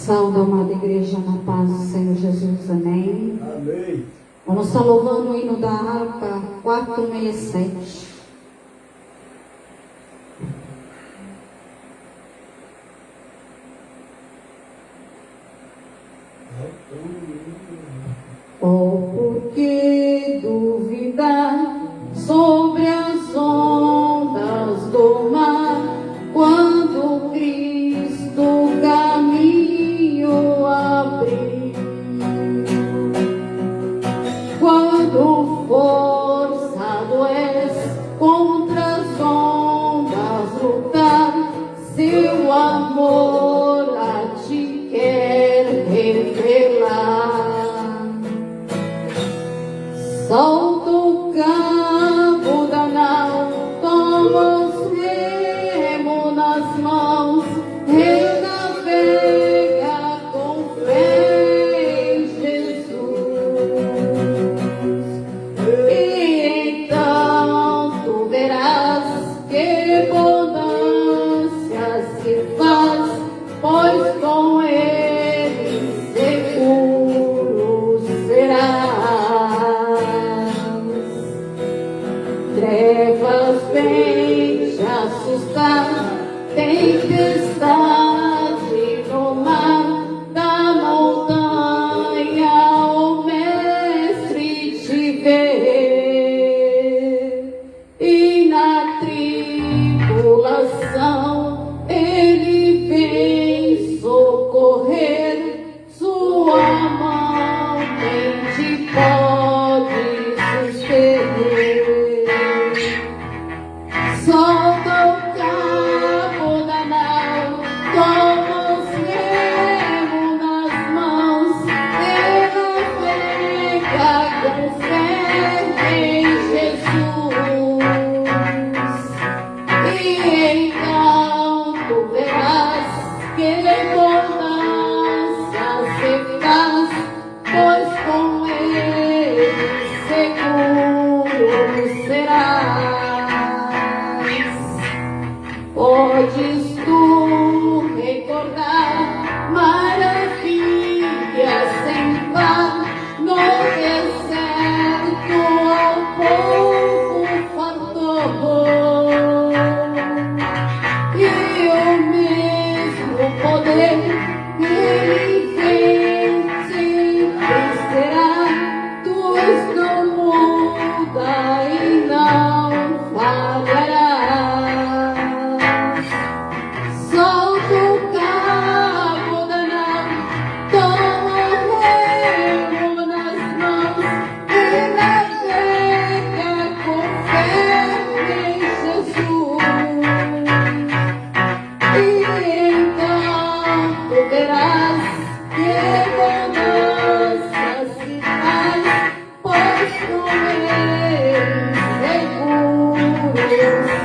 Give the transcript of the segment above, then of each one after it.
Saúde, amada igreja, na paz do Senhor Jesus, amém. Amém. Vamos estar louvando o hino da harpa 467. Oh, por que duvidar sobre as ondas do mar, quando Cristo o caminho abriu? Quando forçado és contra as ondas lutar, seu amor a ti quer revelar. Solta o cabo da nau, toma os remos nas mãos, renavega com fé em Jesus. E então tu verás que abundância se faz, pois com ele seguro serás. Trevas vêm te assustar, tempestade no mar da montanha, o mestre te vê. E na tribulação ele vem socorrer, sua mão quem te pode suster. Solta o cabo da nau, toma os remos nas mãos, navega com fé em Jesus. E então tu verás que abundância se faz, pois com ele seguro serás. Podes tu recordar maravilhas sem par no deserto, ao povo fartou, e o mesmo poder ele tem sempre será. Tuas não muda e não falhará. Solta o cabo da nau, toma o remo nas mãos e navega com fé em Jesus. E então tu verás que abundância se faz, pois com ele seguro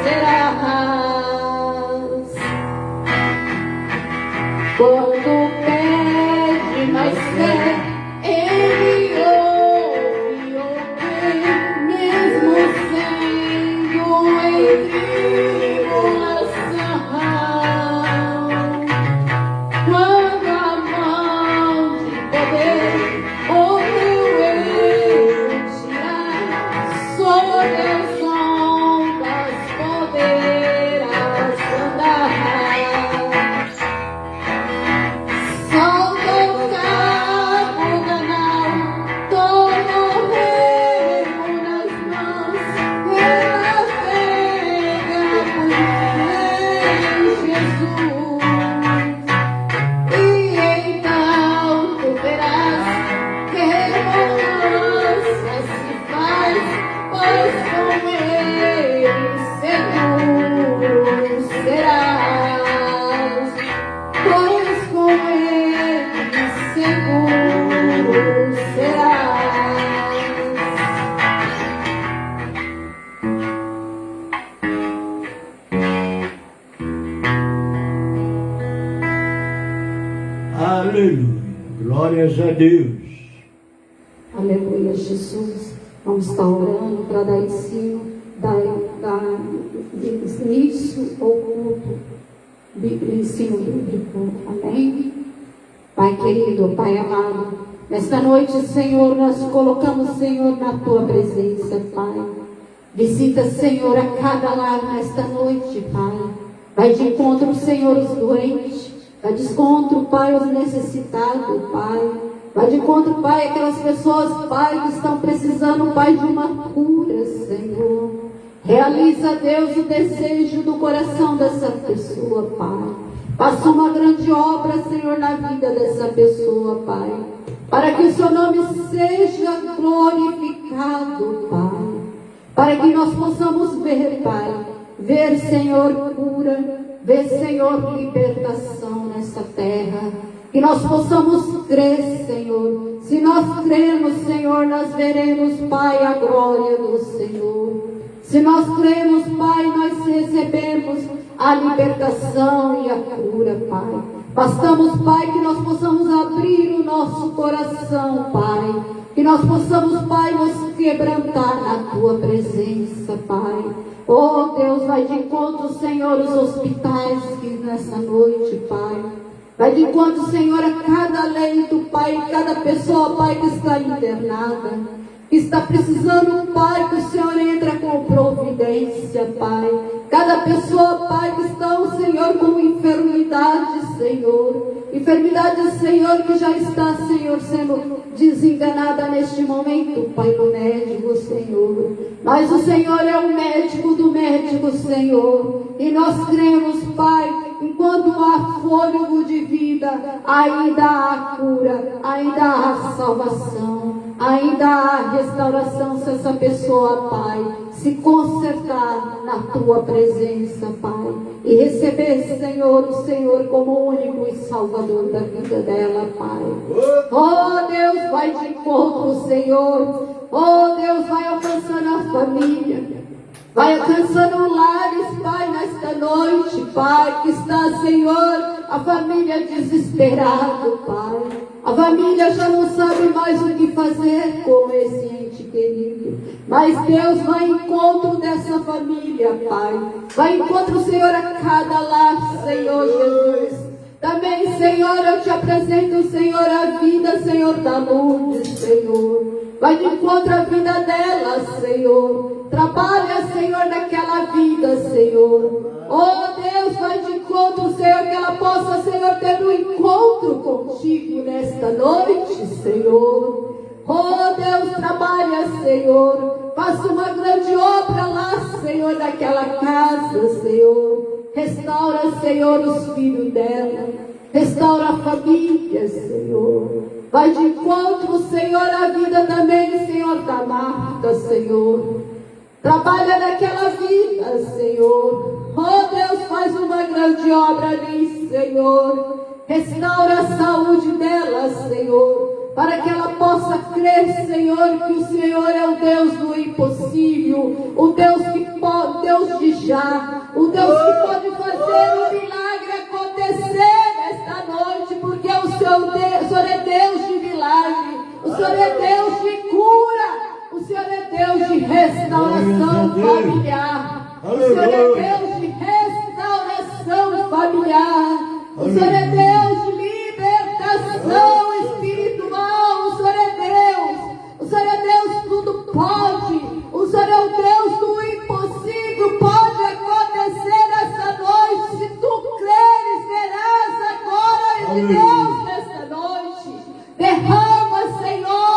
serás. Quando pede mais fé, ele ouve, mesmo sendo em tribulação. Quando a mão de poder ele tirar, sobre as ondas poderás andar. Solta o cabo da nau, toma o remo nas mãos, renavega com fé em Jesus. E então tu verás que abundância se faz, pois com ele seguro serás. Pois com ele seguro serás. Aleluia. Glórias a Deus. Aleluia, Jesus. Vamos estar orando para dar ensino, dar início ao culto ensino bíblico. Amém? Pai querido, Pai amado, nesta noite, Senhor, nós colocamos, Senhor, na Tua presença, Pai. Visita, Senhor, a cada lar nesta noite, Pai. Vai de encontro, Senhor, os doentes. Vai de encontro, Pai, os necessitados, Pai. Vai de encontro, Pai, aquelas pessoas, Pai, que estão precisando, Pai, de uma cura, Senhor. Realiza, Deus, o desejo do coração dessa pessoa, Pai. Faça uma grande obra, Senhor, na vida dessa pessoa, Pai. Para que o Seu nome seja glorificado, Pai. Para que nós possamos ver, Pai. Ver, Senhor, cura. Ver, Senhor, libertação nessa terra. Que nós possamos crer, Senhor. Se nós crermos, Senhor, nós veremos, Pai, a glória do Senhor. Se nós cremos, Pai, nós recebemos a libertação e a cura, Pai. Bastamos, Pai, que nós possamos abrir o nosso coração, Pai. Que nós possamos, Pai, nos quebrantar na Tua presença, Pai. Oh, Deus, vai de encontro, Senhor, os hospitais que nessa noite, Pai. Vai de encontro, Senhor, a cada leito, Pai, cada pessoa, Pai, que está internada. Que está precisando, Pai, que o Senhor entra com providência, Pai. Cada pessoa, Pai, que está, Senhor, com enfermidade, Senhor. Enfermidade, Senhor, que já está, Senhor, sendo desenganada neste momento, Pai, no médico, Senhor. Mas o Senhor é o médico do médico, Senhor. E nós cremos, Pai, enquanto há fôlego de vida, ainda há cura, ainda há salvação. Ainda há restauração se essa pessoa, Pai, se consertar na Tua presença, Pai. E receber, Senhor, o Senhor como único e salvador da vida dela, Pai. Oh, Deus, vai de encontro, Senhor. Oh, Deus, vai alcançando a família. Vai alcançando lares, Pai, nesta noite, Pai, que está, Senhor, a família desesperada, Pai. A família já não sabe mais o que fazer com esse ente querido. Mas Deus vai em encontro dessa família, Pai. Vai em encontro, Senhor, a cada lar, Senhor Jesus. Também, Senhor, eu te apresento, Senhor, a vida, Senhor, da Lourdes, Senhor. Vai de encontro à vida dela, Senhor. Trabalha, Senhor, naquela vida, Senhor. Oh, Deus, vai de encontro, Senhor, que ela possa, Senhor, ter um encontro contigo nesta noite, Senhor. Oh, Deus, trabalha, Senhor. Faça uma grande obra lá, Senhor, naquela casa, Senhor. Restaura, Senhor, os filhos dela. Restaura a família, Senhor. Vai de encontro, Senhor, a vida também, Senhor, da Marta, Senhor. Trabalha naquela vida, Senhor. Oh, Deus, faz uma grande obra ali, Senhor. Restaura a saúde dela, Senhor. Para que ela possa crer, Senhor, que o Senhor é o Deus do impossível. O Deus que pode, Deus de já. O Deus que pode fazer o milagre acontecer nesta noite. Porque o Senhor é Deus de milagre. O Senhor é Deus de cura. O Senhor é Deus de restauração familiar. O Senhor é Deus de restauração familiar. O Senhor é Deus de libertação espiritual. O Senhor é Deus. O Senhor é Deus, tudo pode. O Senhor é o Deus do impossível. Pode acontecer essa noite. Se tu creres, verás a glória de Deus nessa noite. Derrama, Senhor,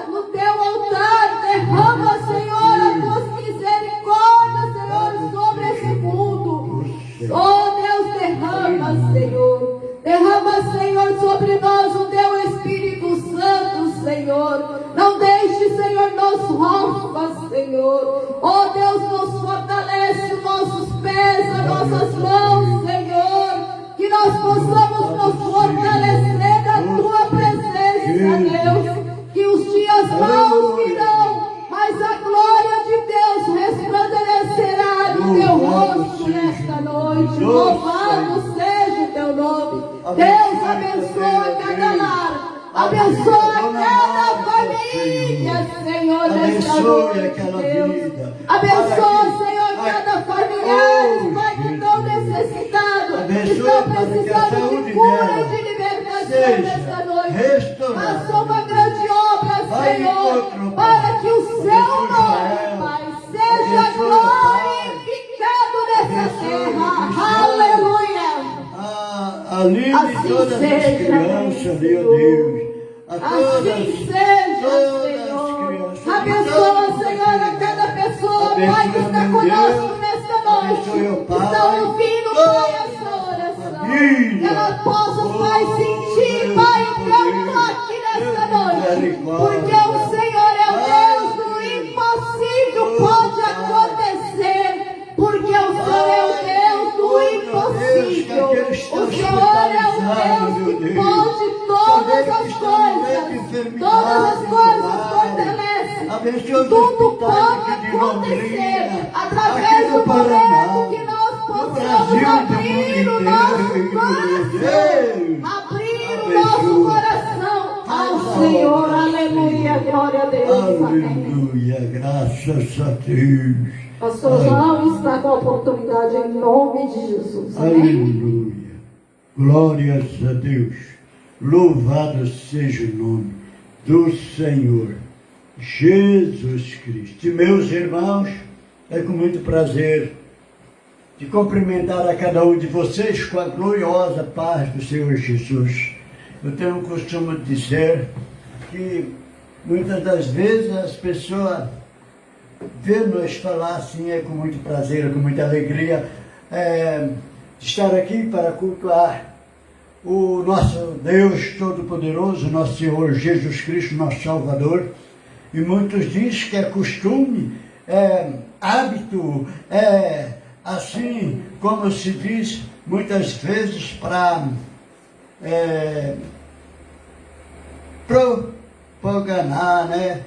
no teu altar, derrama, Senhor, as tuas misericórdias, Senhor, sobre esse mundo. Oh, Deus, derrama, Senhor. Derrama, Senhor, sobre nós o teu Espírito Santo, Senhor. Não deixe, Senhor, nos roupa, Senhor. Oh, Deus, nos fortalece os nossos pés, as nossas mãos, Senhor. Que nós possamos nos fortalecer da tua presença, Deus. Que os dias maus virão, mas a glória de Deus resplandecerá no teu rosto nesta noite. Louvado seja o teu nome. Deus abençoa cada lar. Abençoa cada família, Senhor, nesta noite, Deus. Abençoa, Senhor, cada familiar, Pai, que estão necessitados. estão precisando de cura e de libertação nesta noite. Faça uma grande obra, Senhor, para que o seu nome, Pai, seja glorificado nessa terra. Aleluia. Alivre todas as crianças, meu Deus. Assim seja, Senhor. Abençoa, Senhor, a cada pessoa, Pai, que está conosco nesta noite. Está ouvindo, Pai, essa oração. Que ela possa, Pai, sentir, Pai, o teu toque nesta noite. Porque o Senhor é o Deus do impossível, pode acontecer. Porque o Senhor é o Deus do impossível. O Senhor é o Deus que pode todas as coisas. Todas as coisas fortalecem. Tudo pode acontecer através do momento que nós possamos abrir o nosso coração. Abrir o nosso coração ao Senhor. Aleluia. Glória a Deus. Aleluia. Graças a Deus. Pastor João está com a oportunidade em nome de Jesus. Amém? Aleluia. Glórias a Deus. Louvado seja o nome do Senhor Jesus Cristo. E meus irmãos, é com muito prazer de cumprimentar a cada um de vocês com a gloriosa paz do Senhor Jesus. Eu tenho o costume de dizer que muitas das vezes as pessoas vê-nos falar assim, é com muito prazer, é com muita alegria estar aqui para cultuar o nosso Deus Todo-Poderoso, nosso Senhor Jesus Cristo, nosso Salvador. E muitos dizem que é costume, é hábito, assim como se diz muitas vezes para propagar, né?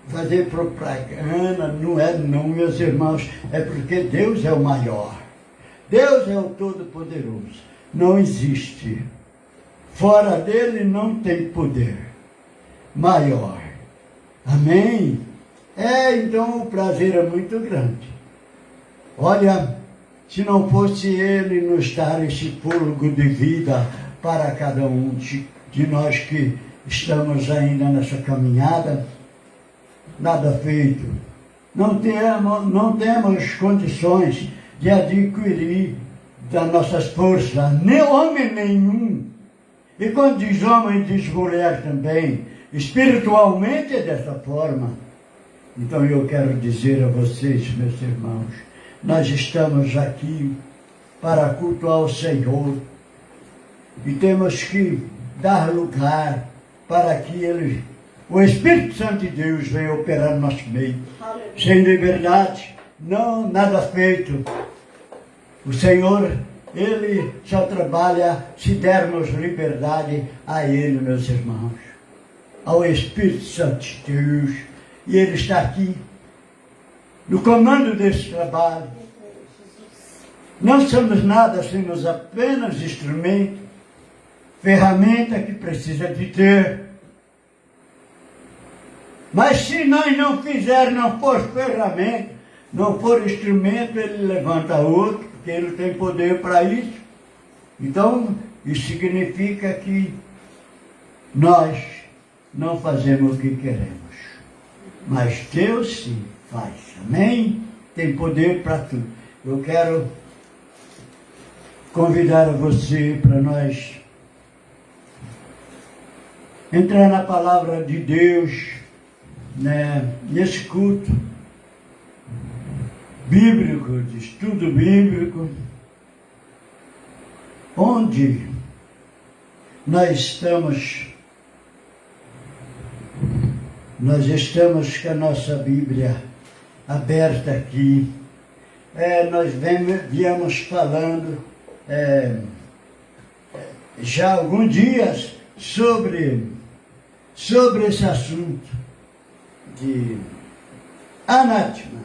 Fazer propaganda. Não é não, meus irmãos, é porque Deus é o maior. Deus é o Todo-Poderoso. Não existe. Fora dele não tem poder maior. Amém? Então o prazer é muito grande. Olha, se não fosse ele nos dar esse fôlego de vida para cada um de nós que estamos ainda nessa caminhada, nada feito. Não temos condições de adquirir das nossas forças, nem homem nenhum. E quando diz homem, diz mulher também. Espiritualmente é dessa forma. Então eu quero dizer a vocês, meus irmãos, nós estamos aqui para cultuar o Senhor. E temos que dar lugar para que o Espírito Santo de Deus venha operar no nosso meio. Sem liberdade, nada feito. O Senhor, Ele só trabalha se dermos liberdade a Ele, meus irmãos. Ao Espírito Santo de Deus. E Ele está aqui, no comando desse trabalho. Não somos nada, somos apenas instrumento, ferramenta que precisa de ter. Mas se nós não fizermos, não for ferramenta, não for instrumento, ele levanta outro, porque ele tem poder para isso. Então, isso significa que nós não fazemos o que queremos. Mas Deus sim faz. Amém? Tem poder para tudo. Eu quero convidar a você para nós entrar na palavra de Deus, né, nesse culto bíblico, de estudo bíblico, onde nós estamos com a nossa Bíblia aberta aqui. Nós viemos falando já há alguns dias sobre esse assunto de anátema.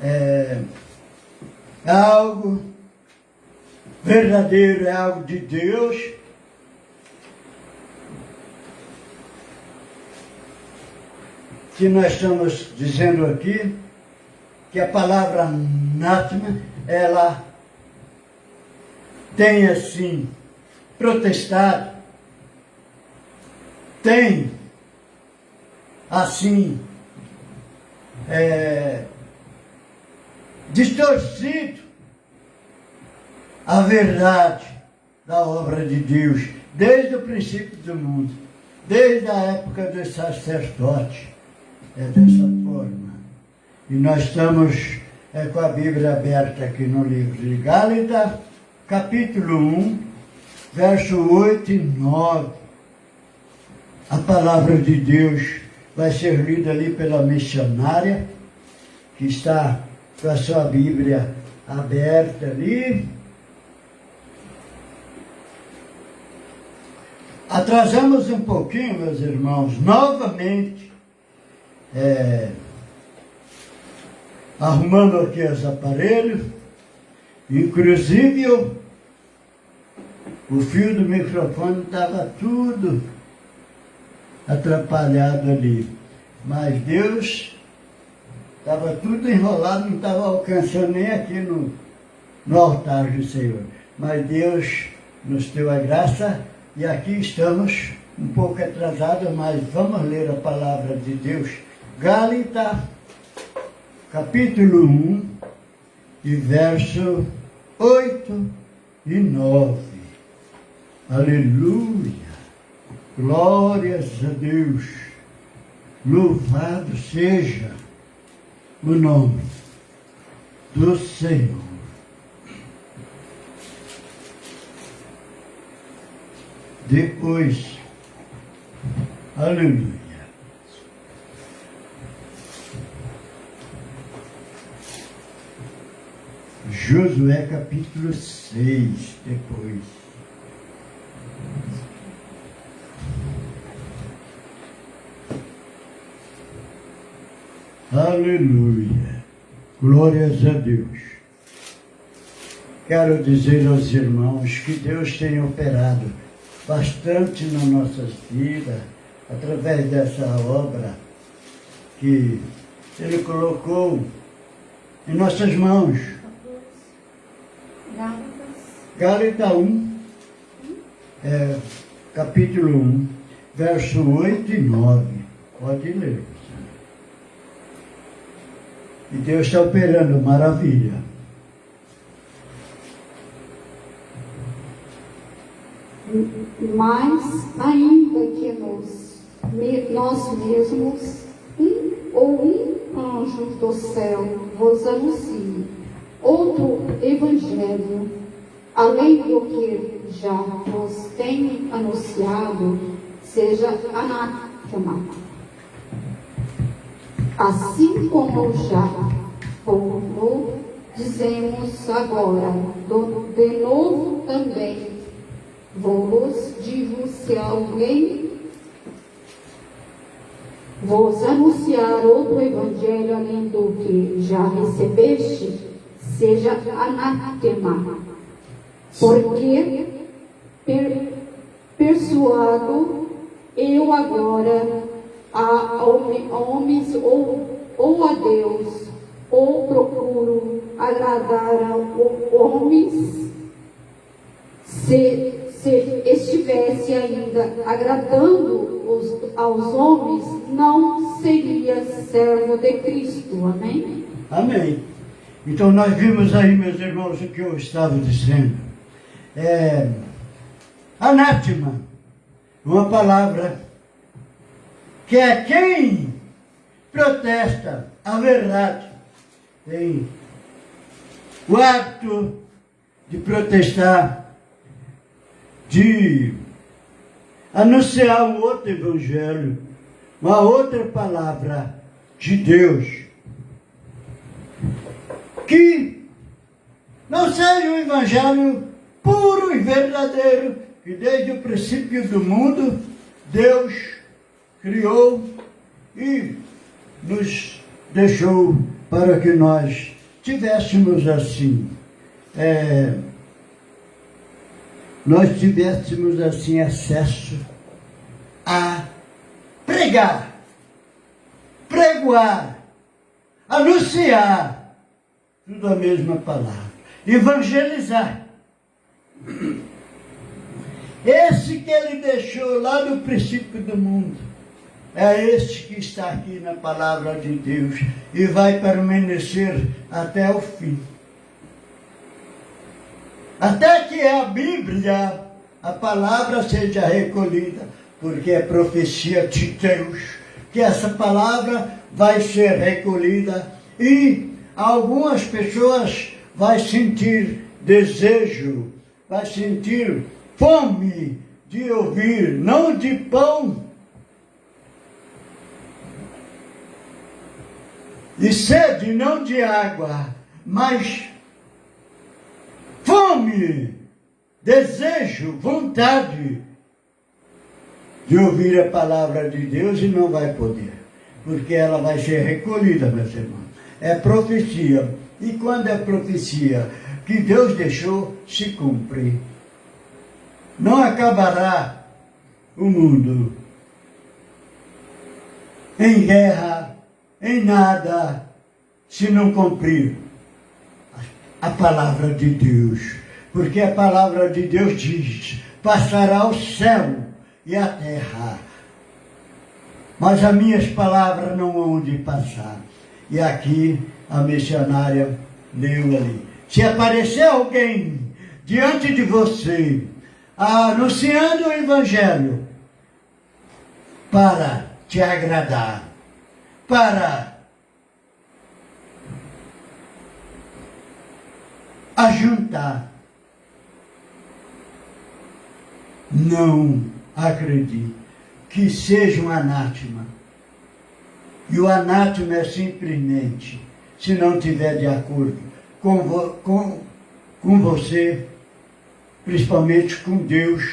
É algo verdadeiro, é algo de Deus. Que nós estamos dizendo aqui, que a palavra anátema, ela tem assim protestado, tem assim distorcido a verdade da obra de Deus, desde o princípio do mundo, desde a época dos sacerdotes. É dessa forma. E nós estamos com a Bíblia aberta aqui no livro de Gálatas, capítulo 1, verso 8 e 9. A palavra de Deus vai ser lida ali pela missionária, que está com a sua Bíblia aberta ali. Atrasamos um pouquinho, meus irmãos, novamente, arrumando aqui os aparelhos, inclusive o fio do microfone estava tudo atrapalhado ali, mas Deus estava tudo enrolado, não estava alcançando nem aqui no altar do Senhor, mas Deus nos deu a graça e aqui estamos um pouco atrasados, mas vamos ler a palavra de Deus. Gálatas, capítulo 1, e verso 8 e 9. Aleluia! Glórias a Deus! Louvado seja o nome do Senhor. Depois, aleluia. Josué capítulo 6, depois. Aleluia. Glórias a Deus. Quero dizer aos irmãos que Deus tem operado bastante nas nossas vidas, através dessa obra que Ele colocou em nossas mãos. Gálatas 1, capítulo 1, verso 8 e 9. Pode ler. E Deus está operando maravilha. Mas, ainda que nós mesmos, um anjo do céu vos anuncie outro evangelho, além do que já vos tenho anunciado, seja anátema. Assim como já dizemos agora, de novo também, vos digo, se alguém vos anunciar outro evangelho além do que já recebeste, seja anátema. Porque persuado eu agora a homens ou a Deus, ou procuro agradar a homens, se estivesse ainda agradando aos homens, não seria servo de Cristo. Amém? Amém. Então nós vimos aí, meus irmãos, o que eu estava dizendo. Anátema, uma palavra que é quem protesta a verdade. Tem o ato de protestar, de anunciar um outro evangelho, uma outra palavra de Deus, que não seja um evangelho puro e verdadeiro, que desde o princípio do mundo Deus criou e nos deixou para que nós tivéssemos assim, acesso a pregar, pregoar, anunciar Tudo a mesma palavra. Evangelizar. Esse que ele deixou lá no princípio do mundo, é este que está aqui na palavra de Deus e vai permanecer até o fim. Até que a Bíblia, a palavra seja recolhida, porque é profecia de Deus, que essa palavra vai ser recolhida e algumas pessoas vão sentir desejo, vai sentir fome de ouvir, não de pão, e sede não de água, mas fome, desejo, vontade de ouvir a palavra de Deus e não vai poder, porque ela vai ser recolhida, meus irmãos. É profecia, e quando é profecia que Deus deixou, se cumpre. Não acabará o mundo em guerra, em nada, se não cumprir a palavra de Deus. Porque a palavra de Deus diz: passará o céu e a terra, mas as minhas palavras não hão de passar. E aqui a missionária leu ali. Se aparecer alguém diante de você, anunciando o Evangelho, para te agradar, para ajuntar, não acredite que seja um anátema. E o anátema é simplesmente, se não tiver de acordo com você, principalmente com Deus,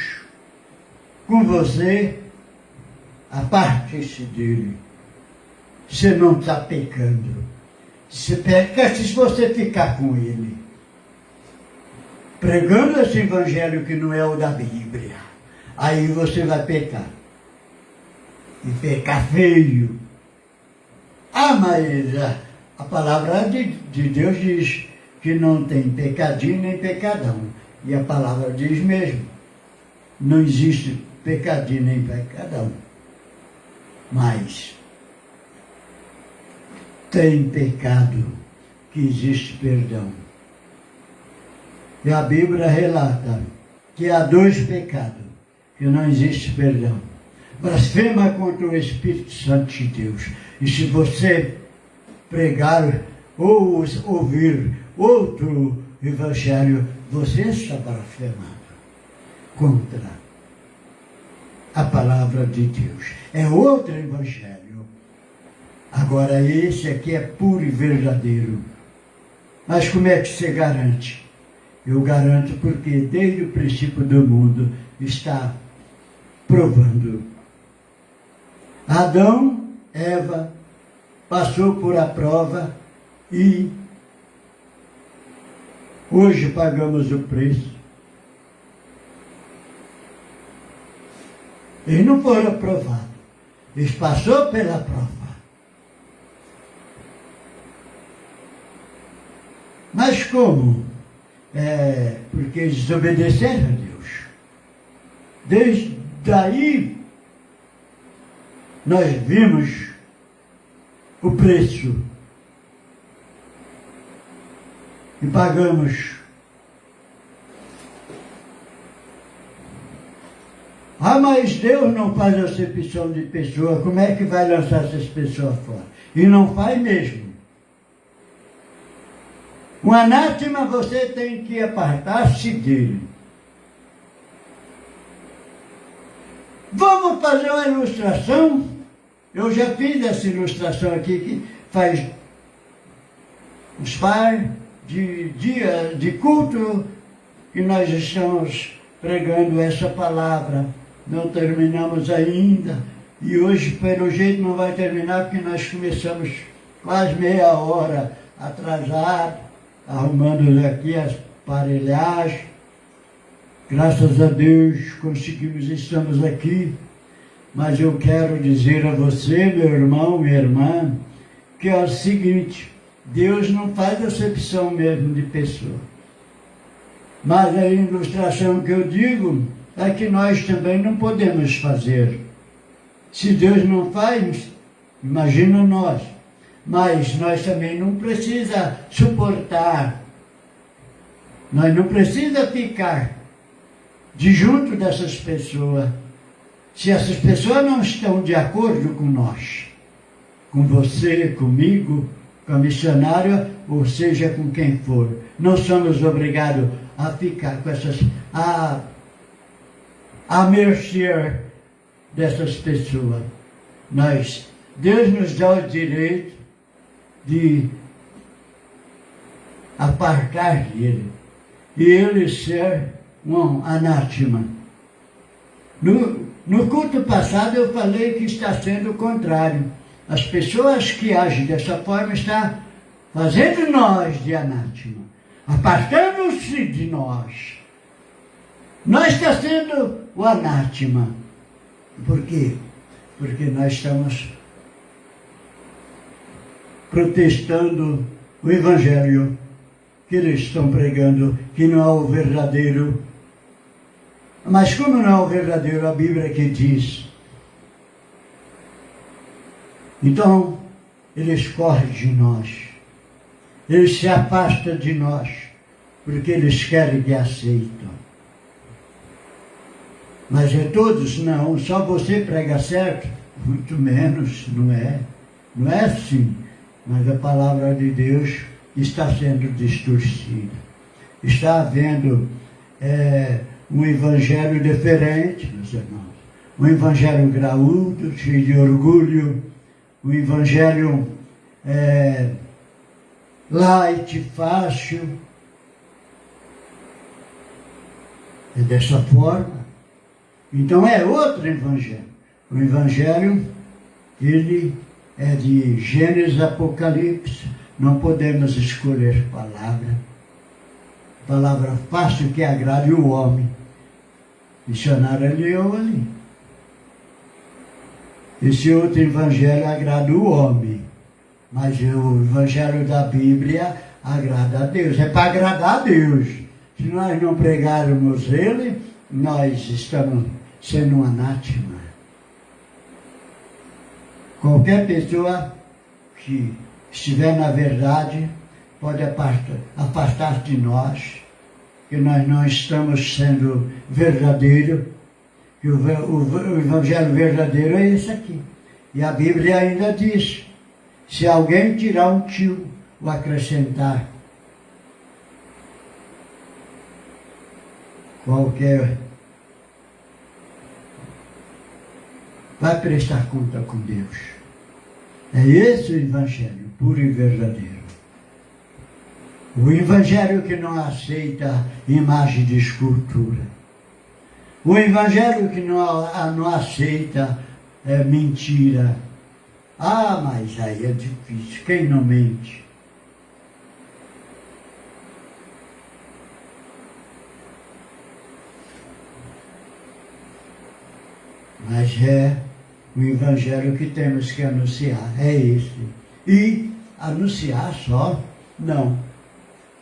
com você, aparte-se dele. Você não está pecando. Você peca se você ficar com ele, pregando esse evangelho que não é o da Bíblia. Aí você vai pecar. E pecar feio. Mas a palavra de Deus diz que não tem pecadinho nem pecadão. E a palavra diz mesmo, não existe pecadinho nem pecadão. Mas tem pecado que existe perdão. E a Bíblia relata que há 2 pecados que não existe perdão. Blasfema contra o Espírito Santo de Deus. E se você pregar ou ouvir outro evangelho, você está blasfemando contra a palavra de Deus. É outro evangelho. Agora esse aqui é puro e verdadeiro. Mas como é que você garante? Eu garanto porque desde o princípio do mundo está provando. Adão, Eva, passou por a prova e hoje pagamos o preço. Eles não foram aprovados. Eles passaram pela prova. Mas como? Porque eles desobedeceram a Deus. Desde daí, nós vimos o preço. E pagamos. Mas Deus não faz acepção de pessoa. Como é que vai lançar essas pessoas fora? E não faz mesmo. O anátema você tem que apartar-se dele. Vamos fazer uma ilustração? Eu já fiz essa ilustração aqui, que faz os pais de dia de culto, que nós estamos pregando essa palavra. Não terminamos ainda. E hoje, pelo jeito, não vai terminar, porque nós começamos quase meia hora atrasado, arrumando aqui as aparelhagens. Graças a Deus conseguimos, estamos aqui. Mas eu quero dizer a você, meu irmão, minha irmã, que é o seguinte: Deus não faz acepção mesmo de pessoa. Mas a ilustração que eu digo é que nós também não podemos fazer. Se Deus não faz, imagina nós. Mas nós também não precisamos suportar. Nós não precisamos ficar de junto dessas pessoas. Se essas pessoas não estão de acordo com nós, com você, comigo, com a missionária, ou seja, com quem for, não somos obrigados a ficar com essas, a mercê dessas pessoas. Deus nos dá o direito de apartar dele e ele ser um anátema. No culto passado eu falei que está sendo o contrário. As pessoas que agem dessa forma estão fazendo nós de anátema, apartando-se de nós. Nós está sendo o anátema. Por quê? Porque nós estamos protestando o evangelho que eles estão pregando, que não é o verdadeiro. Mas como não é o verdadeiro, a Bíblia que diz. Então, eles correm de nós. Eles se afastam de nós, porque eles querem que aceitam. Mas é todos? Não, só você prega certo? Muito menos, não é. Não é assim. Mas a palavra de Deus está sendo distorcida. Está havendo um evangelho diferente, meus irmãos. Um evangelho graúdo, cheio de orgulho. Um evangelho light, fácil. É dessa forma. Então é outro evangelho. O evangelho, ele é de Gênesis, Apocalipse. Não podemos escolher palavra fácil que agrade o homem. Missionário leu ali. Esse outro evangelho agrada o homem, mas o evangelho da Bíblia agrada a Deus. É para agradar a Deus. Se nós não pregarmos ele, nós estamos sendo um anátema. Qualquer pessoa que estiver na verdade pode afastar de nós, que nós não estamos sendo verdadeiros, que o evangelho verdadeiro é esse aqui. E a Bíblia ainda diz, se alguém tirar um tio ou acrescentar qualquer, vai prestar conta com Deus. É esse o evangelho puro e verdadeiro. O evangelho que não aceita imagem de escultura. O evangelho que não aceita mentira. Ah, mas aí é difícil. Quem não mente? Mas é o evangelho que temos que anunciar. É esse. E anunciar só? Não.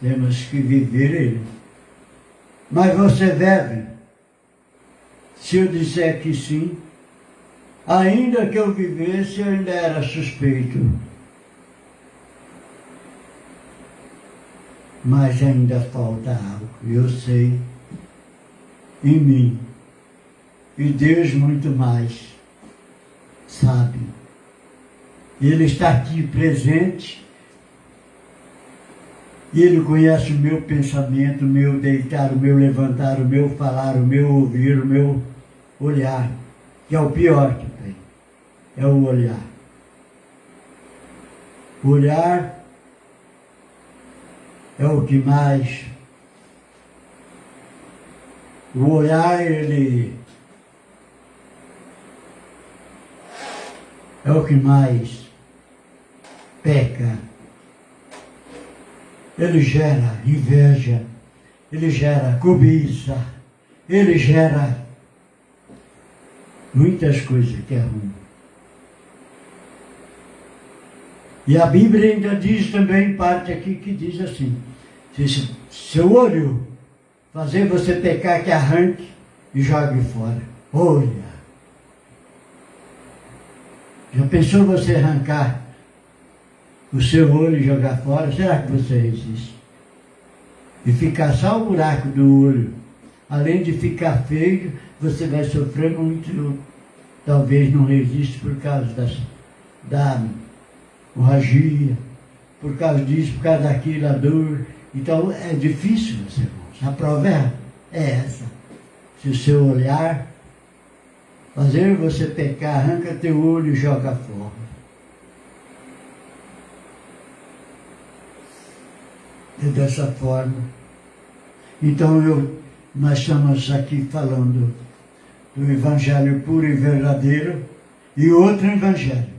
Temos que viver ele. Mas você deve. Se eu disser que sim, ainda que eu vivesse, eu ainda era suspeito. Mas ainda falta algo, eu sei, em mim. E Deus muito mais sabe. Ele está aqui presente. E Ele conhece o meu pensamento, o meu deitar, o meu levantar, o meu falar, o meu ouvir, o meu olhar, que é o pior que tem, é o olhar. O olhar é o que mais, o olhar ele é o que mais peca. Ele gera inveja, ele gera cobiça, ele gera muitas coisas que é ruim. E a Bíblia ainda diz também, parte aqui que diz assim, se seu olho fazer você pecar, que arranque e jogue fora. Olha, já pensou você arrancar o seu olho e jogar fora? Será que você resiste? E ficar só o buraco do olho, além de ficar feio, você vai sofrer muito. Talvez não resiste por causa da hemorragia, por causa disso, por causa daquilo, a dor. Então é difícil, meus irmãos. A prova é essa. Se o seu olhar fazer você pecar, arranca teu olho e joga fora. É dessa forma. Então nós estamos aqui falando do Evangelho puro e verdadeiro e outro Evangelho.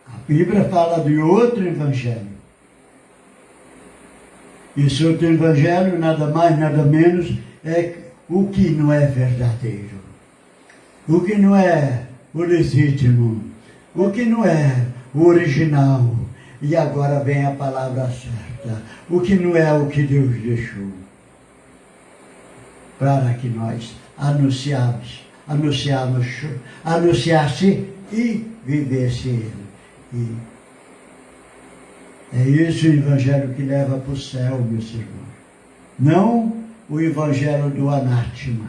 A Bíblia fala de outro Evangelho. Esse outro Evangelho, nada mais, nada menos, é o que não é verdadeiro. O que não é o legítimo. O que não é o original. E agora vem a palavra certa. O que não é o que Deus deixou. Para que nós anunciasse e vivesse ele. E é esse o Evangelho que leva para o céu, meus irmãos. Não o Evangelho do anátema.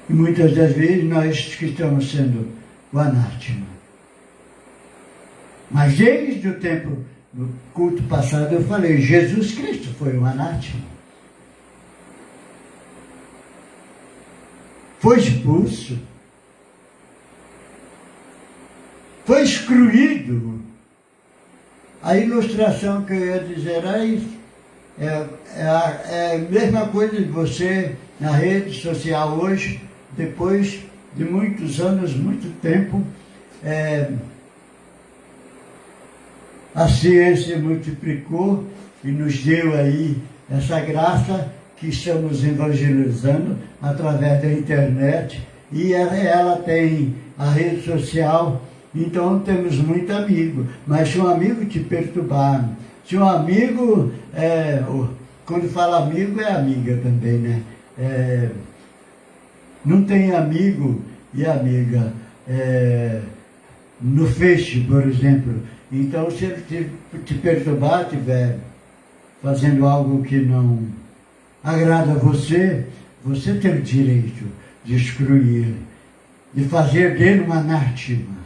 E muitas das vezes nós que estamos sendo o anátema. Mas desde o tempo do culto passado eu falei, Jesus Cristo foi um anátema. Foi expulso. Foi excluído. A ilustração que eu ia dizer é isso. É a mesma coisa de você na rede social hoje, depois de muitos anos, muito tempo, a ciência multiplicou e nos deu aí essa graça que estamos evangelizando através da internet, e ela tem a rede social, então temos muito amigo. Mas se um amigo te perturbar, se um amigo, quando fala amigo é amiga também, né? Não tem amigo e amiga no Face, por exemplo. Então se ele te perturbar, estiver fazendo algo que não agrada a você, você tem o direito de excluir ele, de fazer dele uma anátema.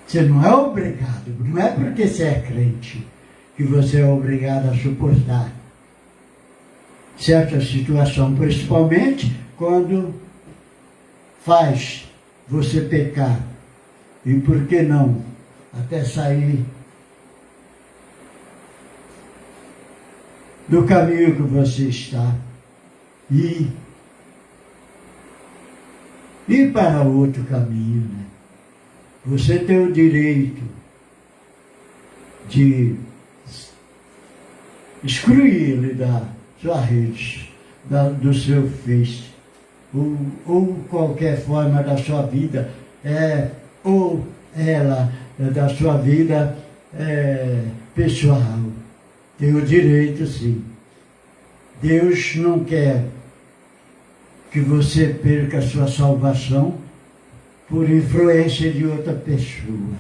Você não é obrigado, não é porque você é crente que você é obrigado a suportar certa situação, principalmente quando faz você pecar. E por que não? Até sair do caminho que você está e ir para outro caminho, né? Você tem o direito de excluir ele da sua rede, do seu Face, ou qualquer forma da sua vida, ou ela, da sua vida pessoal. Tem o direito, sim. Deus não quer que você perca a sua salvação por influência de outra pessoa.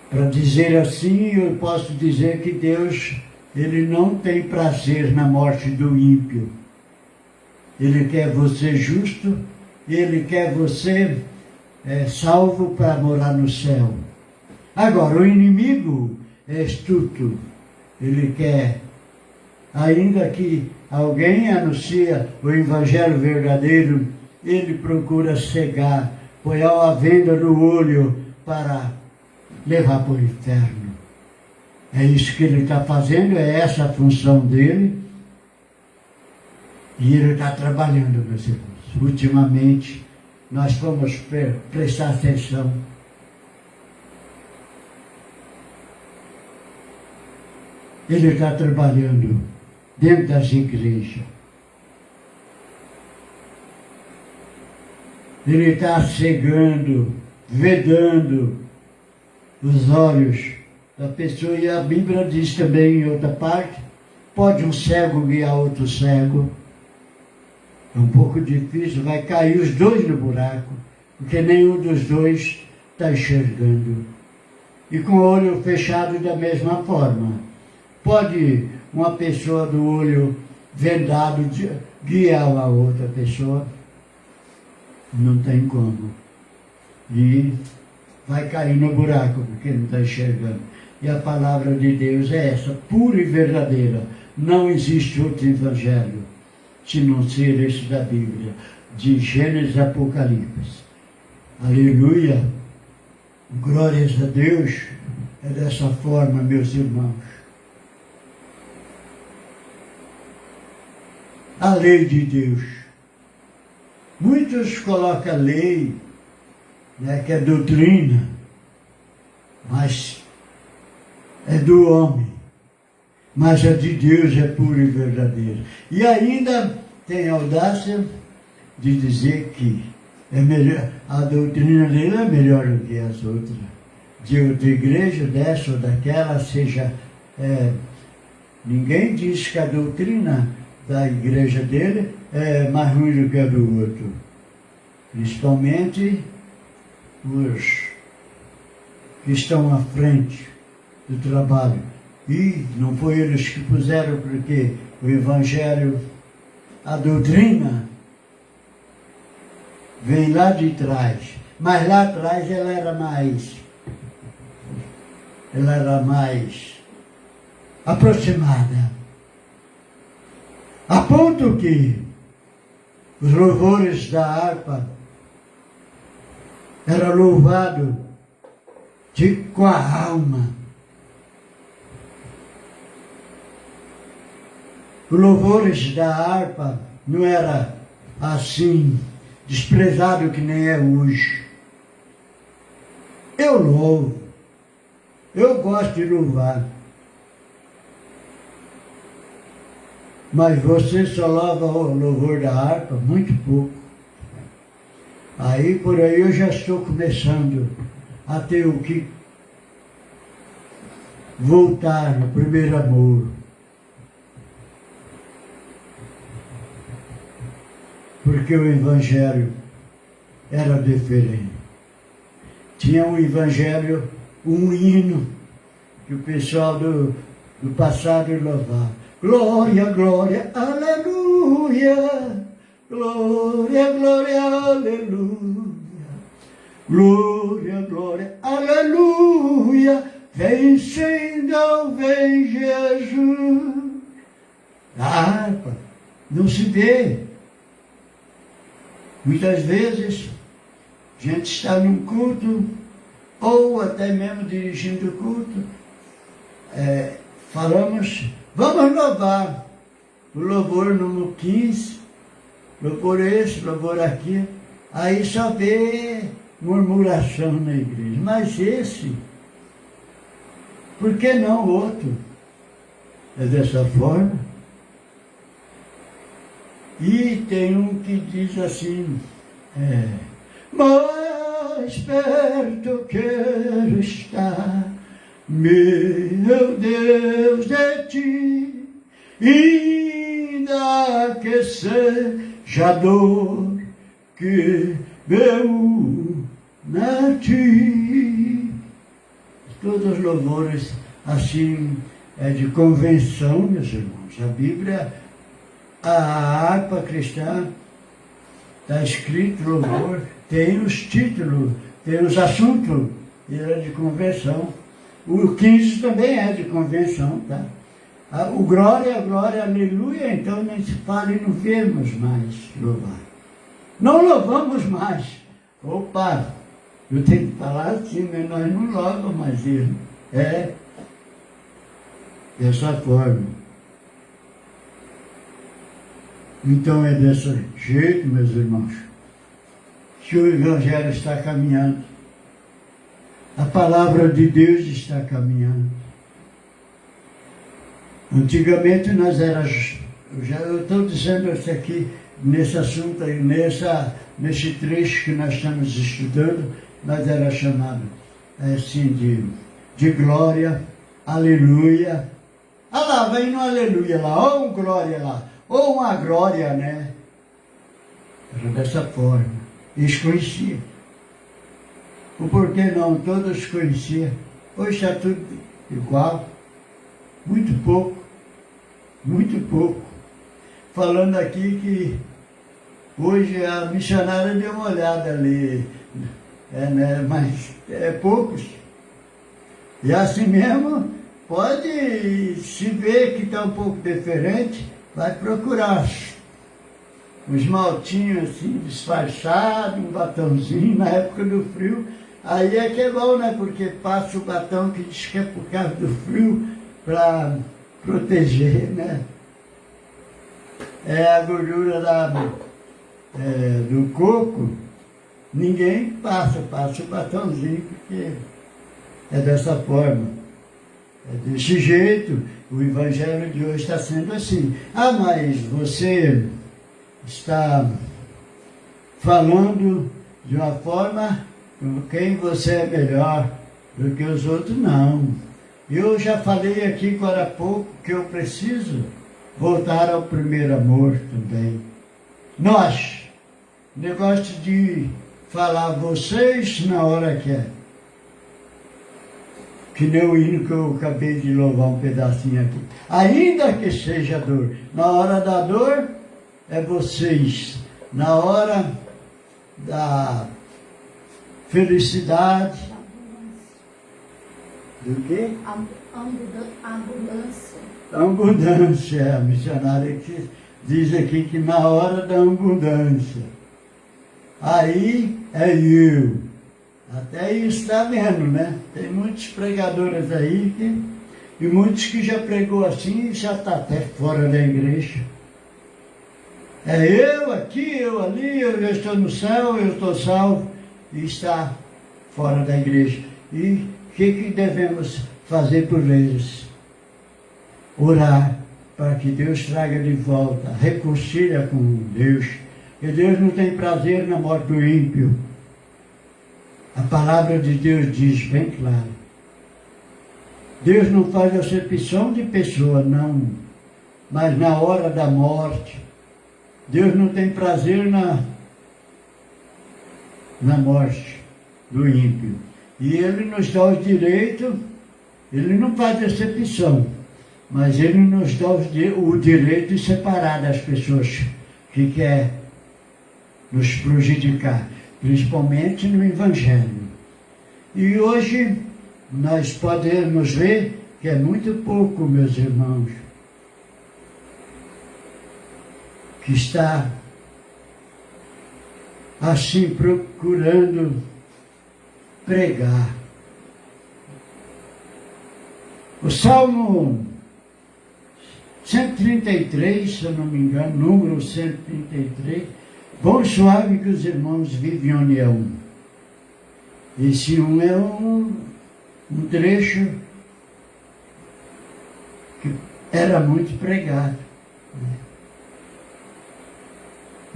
Para dizer assim, eu posso dizer que Deus, Ele não tem prazer na morte do ímpio. Ele quer você justo, Ele quer você salvo para morar no céu. Agora, o inimigo é astuto. Ele quer, ainda que alguém anuncia o Evangelho verdadeiro, ele procura cegar, põe a venda no olho para levar para o inferno. É isso que ele está fazendo, é essa a função dele. E ele está trabalhando, meus irmãos. Ultimamente, nós vamos prestar atenção. Ele está trabalhando dentro das igrejas. Ele está cegando, vedando os olhos da pessoa. E a Bíblia diz também em outra parte, pode um cego guiar outro cego. É um pouco difícil, vai cair os dois no buraco, porque nenhum dos dois está enxergando. E com o olho fechado da mesma forma. Pode uma pessoa do olho vendado guiar a outra pessoa? Não tem como. E vai cair no buraco, porque não está enxergando. E a palavra de Deus é essa, pura e verdadeira. Não existe outro evangelho, se não ser esse da Bíblia, de Gênesis e Apocalipse. Aleluia! Glórias a Deus! É dessa forma, meus irmãos. A lei de Deus. Muitos colocam a lei, né, que é doutrina, mas é do homem. Mas a de Deus é pura e verdadeira. E ainda tem audácia de dizer que é melhor, a doutrina dele é melhor do que as outras. De outra igreja, dessa ou daquela, seja... ninguém diz que a doutrina da igreja dele é mais ruim do que a do outro. Principalmente os que estão à frente do trabalho. E não foi eles que puseram, porque o Evangelho, a doutrina, vem lá de trás. Mas lá atrás ela era mais aproximada. A ponto que os louvores da harpa eram louvados com a alma. Os louvores da harpa não era assim, desprezado que nem é hoje. Eu louvo. Eu gosto de louvar. Mas você só louva o louvor da harpa muito pouco. Aí, por aí, eu já estou começando a ter o que voltar no primeiro amor. Porque o Evangelho era diferente. Tinha um Evangelho, um hino, que o pessoal do passado louvava. Glória, glória, aleluia. Glória, glória, aleluia. Glória, glória, aleluia. Vem Senhor, vem Jesus. A harpa não se vê. Muitas vezes, a gente está num culto, ou até mesmo dirigindo o culto, falamos, vamos louvar. O louvor número 15, louvor esse, louvor aqui. Aí só vê murmuração na igreja. Mas esse, por que não o outro? É dessa forma. E tem um que diz assim, mais perto quero estar, meu Deus, de ti, ainda que seja dor que meu na ti. Todos os louvores assim de convenção, meus irmãos. A Bíblia, a harpa cristã, está escrito louvor, tem os títulos, tem os assuntos, é de convenção. O 15 também é de convenção, tá? O glória, glória, aleluia, então nem se fala e não vemos mais louvar. Não louvamos mais. Opa, eu tenho que falar assim, mas nós não louvamos mais ele. É dessa forma. Então é desse jeito, meus irmãos, que o Evangelho está caminhando. A palavra de Deus está caminhando. Antigamente nós éramos, eu estou dizendo isso aqui, nesse assunto aí, nesse trecho que nós estamos estudando, nós era chamado assim de glória, aleluia. Ah lá, vem no aleluia lá, ou um glória lá, ou uma glória, né? Era dessa forma. Eles conheciam. O porquê não? Todos conheciam. Hoje está tudo igual. Muito pouco. Muito pouco. Falando aqui que hoje a missionária deu uma olhada ali, né? Mas é poucos. E assim mesmo, pode se ver que está um pouco diferente, vai procurar. Um esmaltinho assim, disfarçado, um batomzinho na época do frio. Aí é que é bom, né? Porque passa o batom que diz que é por causa do frio, para proteger, né? É a gordura do coco, ninguém passa o batomzinho, porque é dessa forma. É desse jeito, o evangelho de hoje está sendo assim. Ah, mas você está falando de uma forma com quem você é melhor do que os outros, não. Eu já falei aqui agora há pouco que eu preciso voltar ao primeiro amor também. Nós, negócio de falar vocês na hora que é. Que nem o hino que eu acabei de louvar um pedacinho aqui. Ainda que seja dor. Na hora da dor, é vocês. Na hora da felicidade. Do quê? Abundância. Abundância. A missionária que diz aqui que na hora da abundância. Aí é eu. Até isso está vendo, né? Tem muitos pregadores aí e muitos que já pregou assim e já está até fora da igreja. É eu aqui, eu ali, eu estou no céu, eu estou salvo e está fora da igreja. E o que devemos fazer por eles? Orar para que Deus traga de volta, reconcilia com Deus. E Deus não tem prazer na morte do ímpio. A palavra de Deus diz bem claro. Deus não faz acepção de pessoa, não. Mas na hora da morte, Deus não tem prazer na morte do ímpio. E Ele nos dá o direito, Ele não faz acepção, mas Ele nos dá o direito de separar das pessoas que querem nos prejudicar, principalmente no Evangelho. E hoje nós podemos ver que é muito pouco, meus irmãos, que está assim procurando pregar. O Salmo 133, se eu não me engano, número 133, bom suave que os irmãos vivem em união. Esse é um trecho que era muito pregado, né?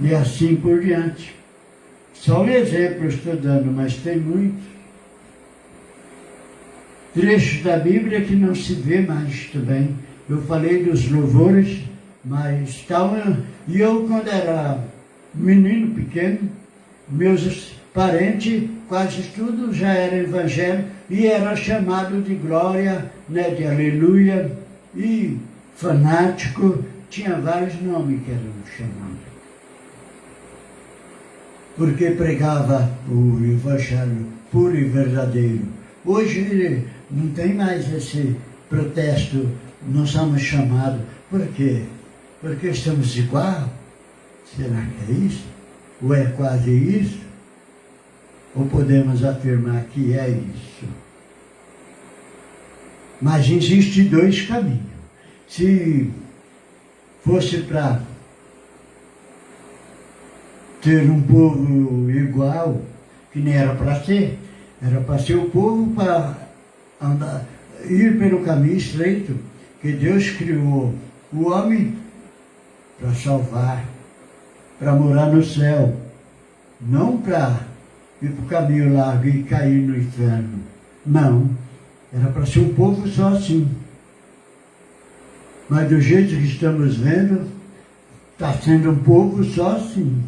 E assim por diante. Só um exemplo estudando, mas tem muitos trechos da Bíblia que não se vê mais também. Eu falei dos louvores, mas e eu quando era menino pequeno, meus parentes, quase tudo já era evangélico e era chamado de glória, né, de aleluia, e fanático, tinha vários nomes que eram chamados. Porque pregava o evangelho puro e verdadeiro. Hoje não tem mais esse protesto, não somos chamados. Por quê? Porque estamos igual? Será que é isso? Ou é quase isso? Ou podemos afirmar que é isso? Mas existem dois caminhos. Se fosse para ter um povo igual, que nem era para ser o povo para andar, ir pelo caminho estreito, que Deus criou o homem para salvar, para morar no céu, não para ir para o caminho largo e cair no inferno. Não, era para ser um povo só assim. Mas do jeito que estamos vendo, está sendo um povo só assim,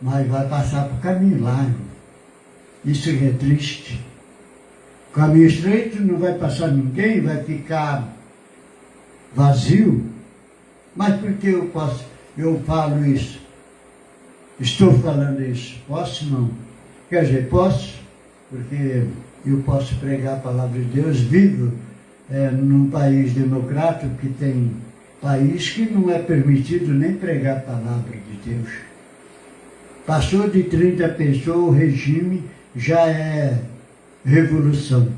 mas vai passar para o caminho largo. Isso é triste. O caminho estreito não vai passar ninguém, vai ficar vazio. Mas por que eu falo isso? Estou falando isso. Posso não? Quer dizer, posso, porque eu posso pregar a palavra de Deus vivo num país democrático, que tem país que não é permitido nem pregar a palavra de Deus. Passou de 30 pessoas, o regime já é revolução.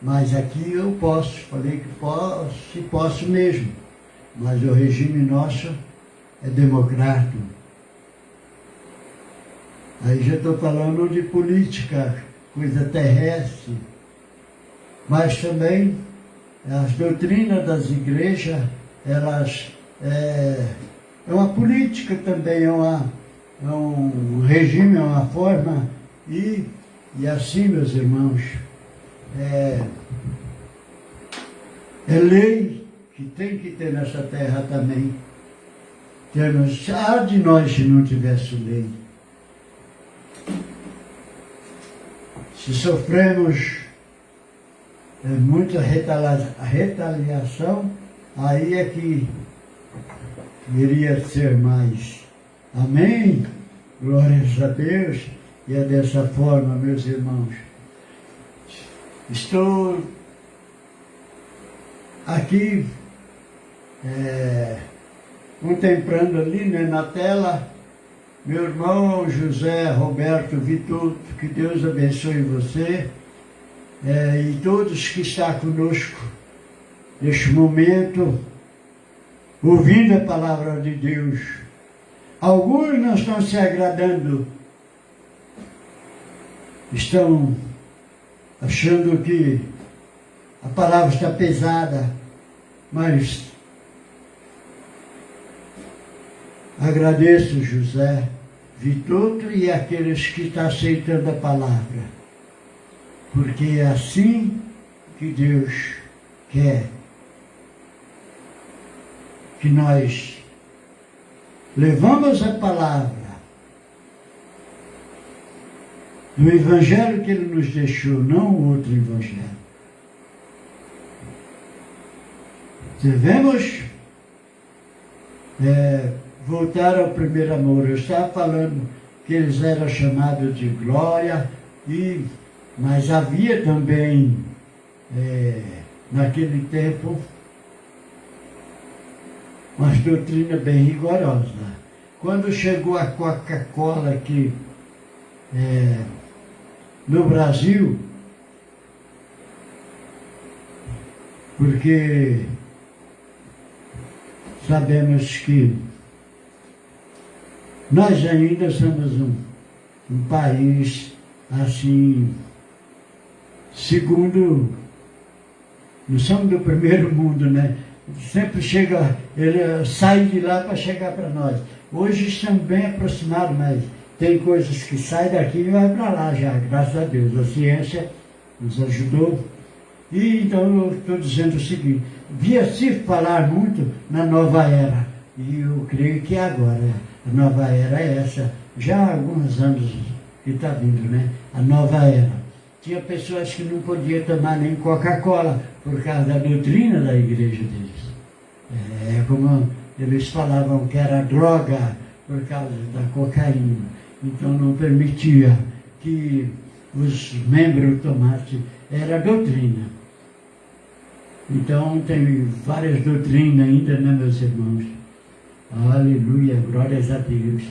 Mas aqui eu posso, falei que posso e posso mesmo. Mas o regime nosso é democrático. Aí já estou falando de política, coisa terrestre. Mas também as doutrinas das igrejas, elas é uma política também, é um regime, é uma forma, e assim, meus irmãos, é lei que tem que ter nessa terra também. De nós se não tivesse lei. Se sofremos muita retaliação, aí é que iria ser mais. Amém? Glórias a Deus. E é dessa forma, meus irmãos. Estou aqui contemplando ali, né, na tela, meu irmão José Roberto Vituto, que Deus abençoe você, e todos que estão conosco neste momento, ouvindo a palavra de Deus. Alguns não estão se agradando, estão achando que a palavra está pesada, mas agradeço José Vituto e aqueles que estão aceitando a palavra, porque é assim que Deus quer que nós levamos a palavra do Evangelho que Ele nos deixou, não o outro Evangelho. Devemos voltar ao primeiro amor. Eu estava falando que eles eram chamados de glória, mas havia também, naquele tempo, uma doutrina bem rigorosa. Quando chegou a Coca-Cola aqui no Brasil, porque sabemos que nós ainda somos um país assim, segundo, não somos do primeiro mundo, né? Sempre chega, ele sai de lá para chegar para nós. Hoje estamos bem aproximados, mas tem coisas que saem daqui e vai para lá já, graças a Deus. A ciência nos ajudou. E então eu estou dizendo o seguinte, via-se falar muito na nova era, e eu creio que agora, a nova era é essa, já há alguns anos que está vindo, né? A nova era. Tinha pessoas que não podiam tomar nem Coca-Cola por causa da doutrina da igreja deles. Como eles falavam que era droga por causa da cocaína. Então não permitia que os membros tomassem, era doutrina. Então tem várias doutrinas ainda, né, meus irmãos? Aleluia, glórias a Deus.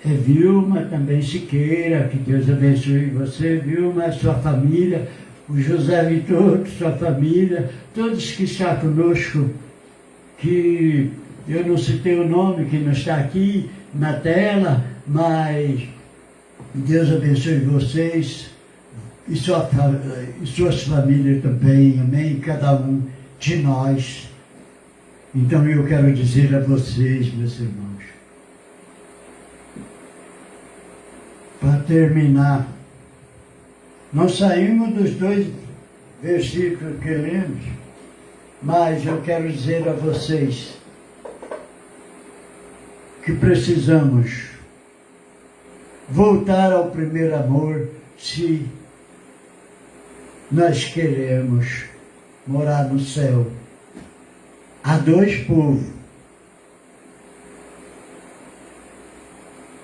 Vilma também Siqueira, que Deus abençoe você, Vilma, sua família, o José Vitor, sua família, todos que estão conosco, que eu não citei o nome, que não está aqui na tela, mas Deus abençoe vocês e suas famílias também, amém? Cada um de nós. Então eu quero dizer a vocês, meus irmãos, para terminar, nós saímos dos 2 versículos que lemos, mas eu quero dizer a vocês que precisamos voltar ao primeiro amor se nós queremos morar no céu. Há 2 povos,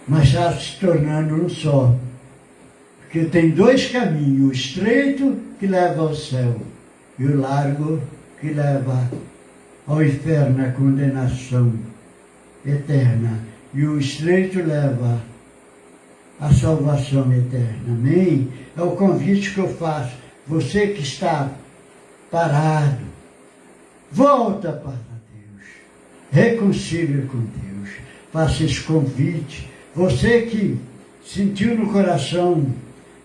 mas está se tornando um só. Porque tem 2 caminhos, o estreito que leva ao céu e o largo que leva ao inferno, à condenação eterna. E o estreito leva à salvação eterna. Amém? É o convite que eu faço. Você que está parado, volta para Deus. Reconcilie com Deus. Faça esse convite. Você que sentiu no coração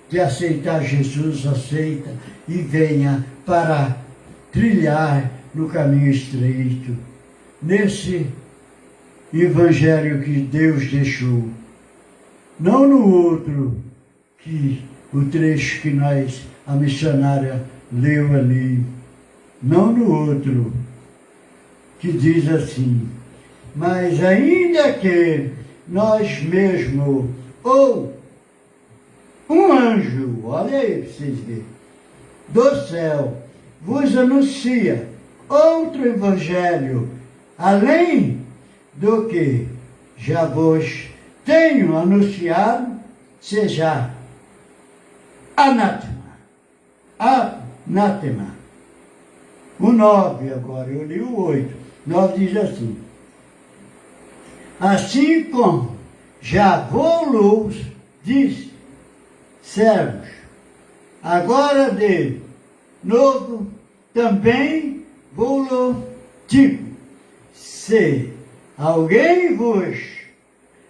de aceitar Jesus, aceita e venha para trilhar no caminho estreito, nesse evangelho que Deus deixou. Não no outro, que o trecho que a missionária leu ali. Não no outro, que diz assim: mas ainda que nós mesmos, ou um anjo, olha aí para vocês verem, do céu, vos anuncia outro evangelho, além do que já vos tenho anunciado, seja anátema. Anátema. O 9 agora, eu li o 8. 9 diz assim: assim como já vou-los, diz, servos, agora de novo também vou-lo digo, se alguém vos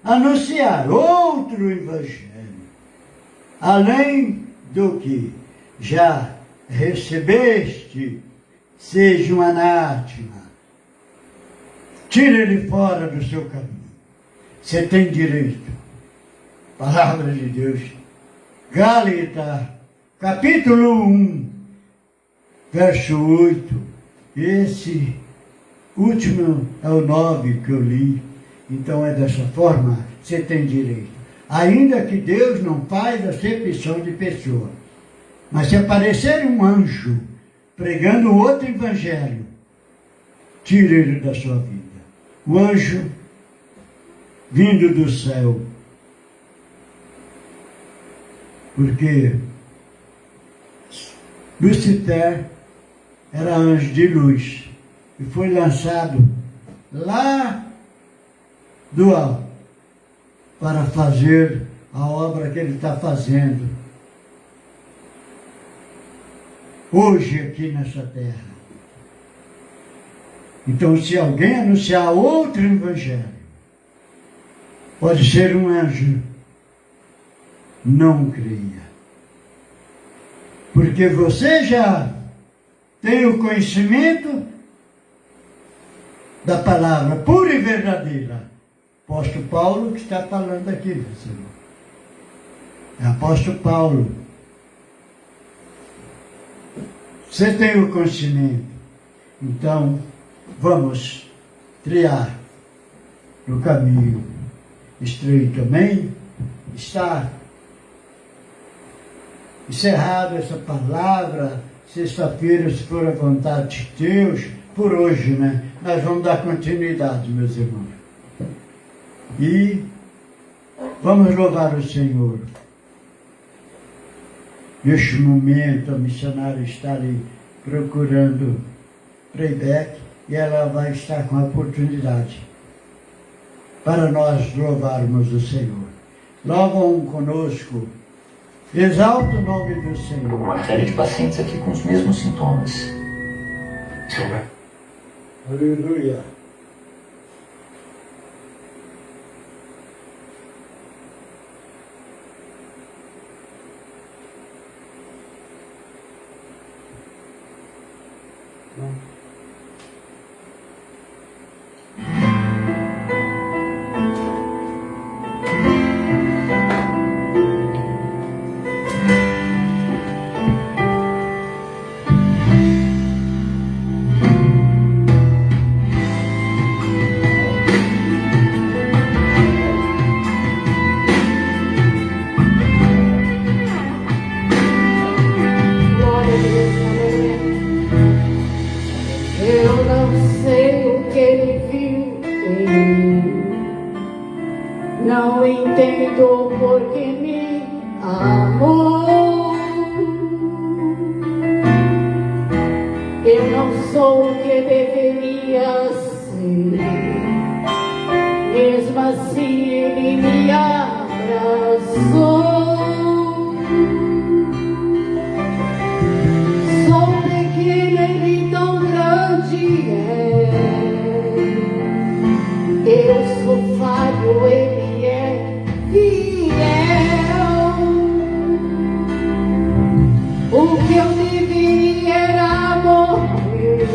anunciar outro evangelho, além do que já recebeste, seja um anátema, tire ele fora do seu caminho. Você tem direito. Palavra de Deus. Gálatas, capítulo 1, verso 8. Esse último é o 9 que eu li. Então é dessa forma, você tem direito. Ainda que Deus não faz acepção de pessoa. Mas se aparecer um anjo pregando outro evangelho, tire ele da sua vida. O anjo vindo do céu. Porque Lucifer era anjo de luz e foi lançado lá do alto para fazer a obra que ele está fazendo hoje aqui nessa terra. Então, se alguém anunciar outro evangelho, pode ser um anjo, não creia. Porque você já tem o conhecimento da palavra pura e verdadeira. Apóstolo Paulo que está falando aqui, pessoal. É apóstolo Paulo. Você tem o conhecimento. Então, vamos trilhar no caminho estreito. Amém? Está encerrada essa palavra. Sexta-feira, se for a vontade de Deus, por hoje, né? Nós vamos dar continuidade, meus irmãos. E vamos louvar o Senhor. Neste momento, a missionária está ali procurando playback e ela vai estar com a oportunidade para nós louvarmos o Senhor. Louvam conosco, exalta o nome do Senhor. Uma série de pacientes aqui com os mesmos sintomas. Aleluia. entendo porque me amou. Eu não sou o que deveria ser, mesmo assim ele me abraçou. Sou pequena, ele tão grande é. Eu sou falho, ele é fiel. O que eu deveria era morrer,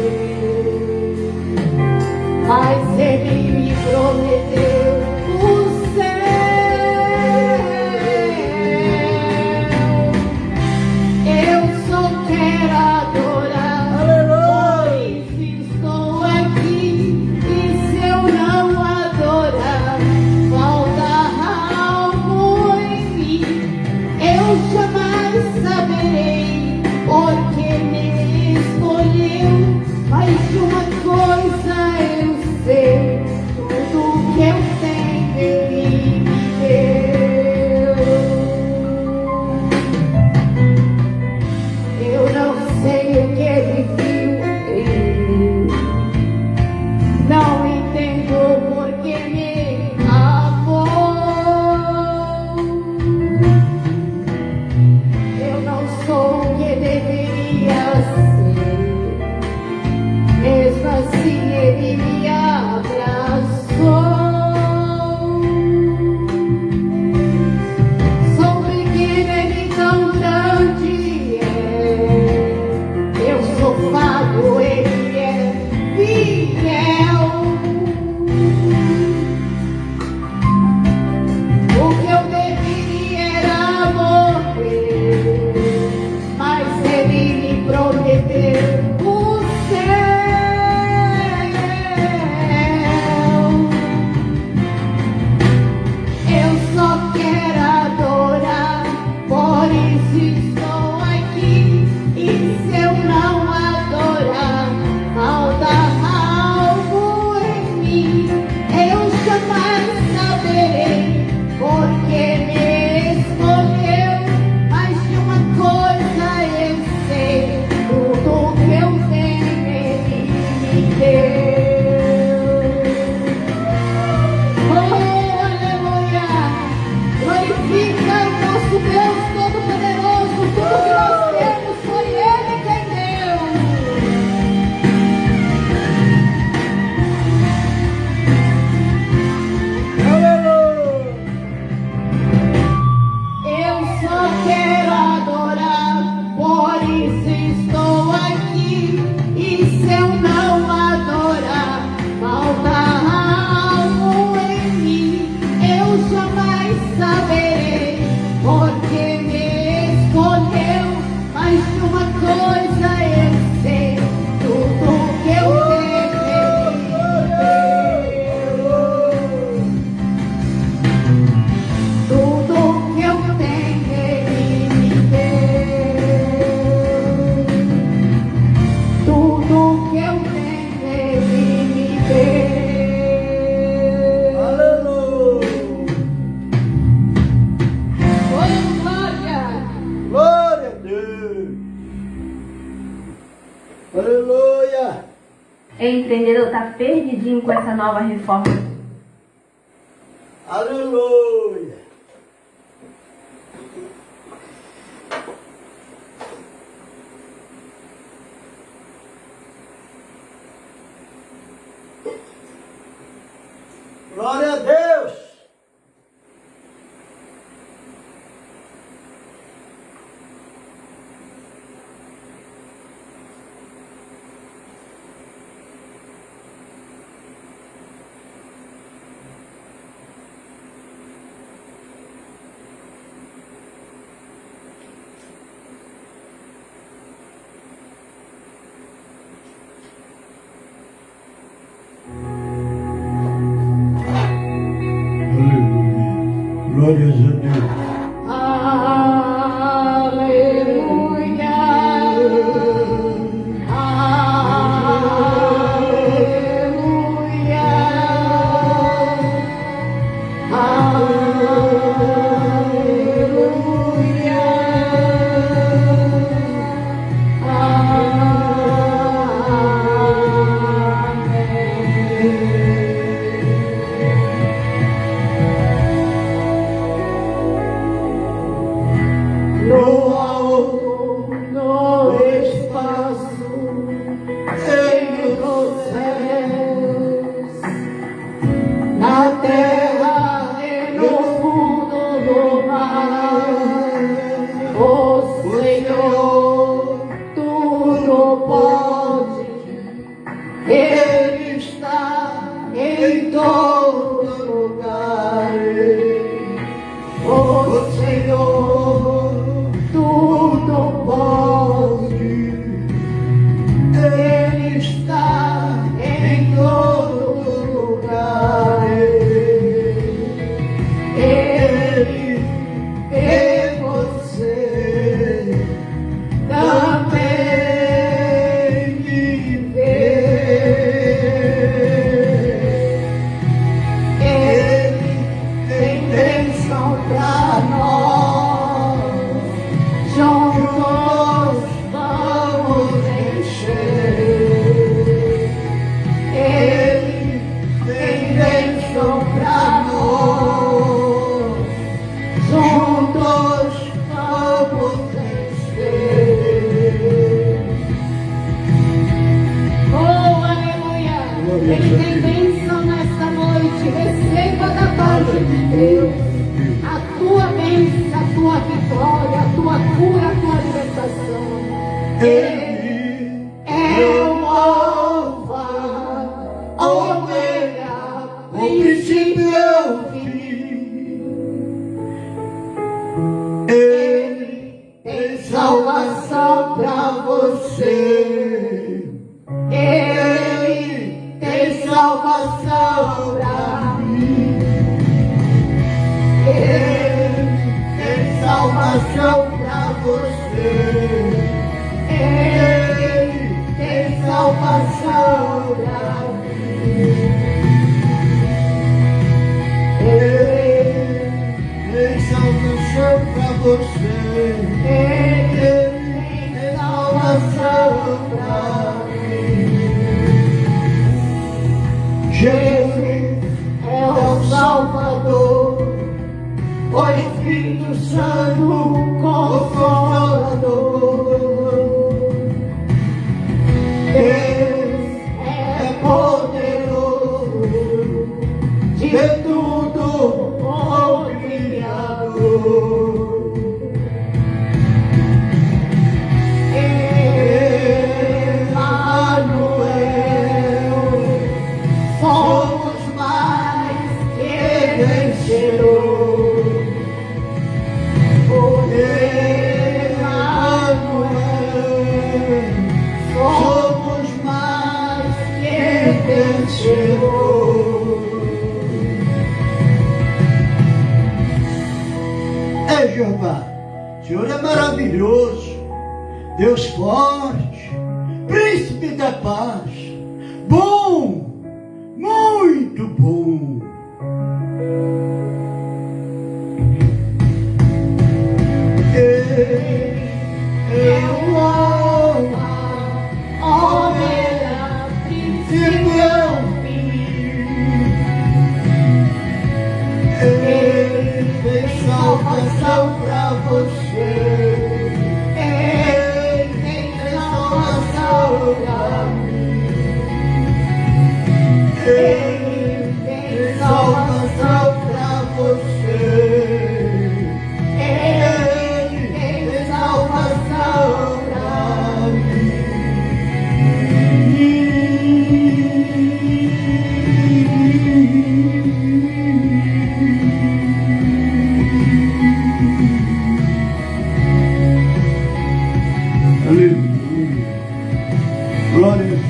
mas ele me prometeu o céu. Eu só quero adorar, por isso estou aqui. E se eu não adorar, falta algo em mim. Eu jamais saberei porque me escolheu. Mas de uma coisa eu sei, tudo que eu tenho ele me deu. Eu não sei o que ele viu em mim, não entendo porque me amou. Eu não sou o que deveria ser, mesmo assim ele me abraçou. Sou pequena, ele tão grande é. Eu sou falho, ele é fiel. O que eu deveria era morrer, mas ele me prometeu o céu. Eu só quero adorar, por isso estou aqui. E se eu não adorar, falta algo em mim. Eu jamais saberei porque me escolheu. Mas de uma coisa eu sei, tudo que eu tenho ele me deu. Oh, aleluia! Glorifica o nosso Deus Todo-Poderoso. Tudo que nós temos foi Ele quem deu. Eu só quero adorar, por isso estou aqui. E se eu não adorar, falta algo em mim. Eu jamais saberei porque me escolheu. Mas de uma coisa eu sei, tudo que eu tenho ele me deu. Tudo que eu tenho ele me deu. Tudo que eu tenho ele me deu. Aleluia! Oi, glória! Glória a Deus! Aleluia! Entendedor tá perdidinho com essa nova reforma. Aleluia! Glória a Deus! em todo lugar. Oh Senhor, tudo pode. Ele está em todo lugar. Ele vê você também me vê. Ele tem bênção pra nós. Juntos vamos encher. Ele tem bênção pra nós. Juntos vamos vencer. Oh, aleluia! Ele tem bênção nesta noite. Receba da parte de Deus a tua bênção, a tua vitória, a tua cura, a tua libertação. Ele é o Alfa, Ômega, o princípio e o fim. Ele tem salvação pra você. Ele tem salvação pra mim. Ele tem salvação pra você. Ele tem salvação pra mim. Ele tem salvação pra você. Ele tem salvação pra mim. Jesus é o Salvador, o Espírito Santo Consolador. Deus é poderoso, de tudo o Criador. Somos mais que vencedores. Somos mais que vencedores. É Jeová, o Senhor é maravilhoso, Deus forte, príncipe da paz, bom, muito bom. Ele é o Alfa, Ômega, princípio e o fim. Ele tem salvação pra você. Ele tem salvação pra mim. Ele tem salvação pra você. Ele tem salvação pra mim. Aleluia. Glória a Deus.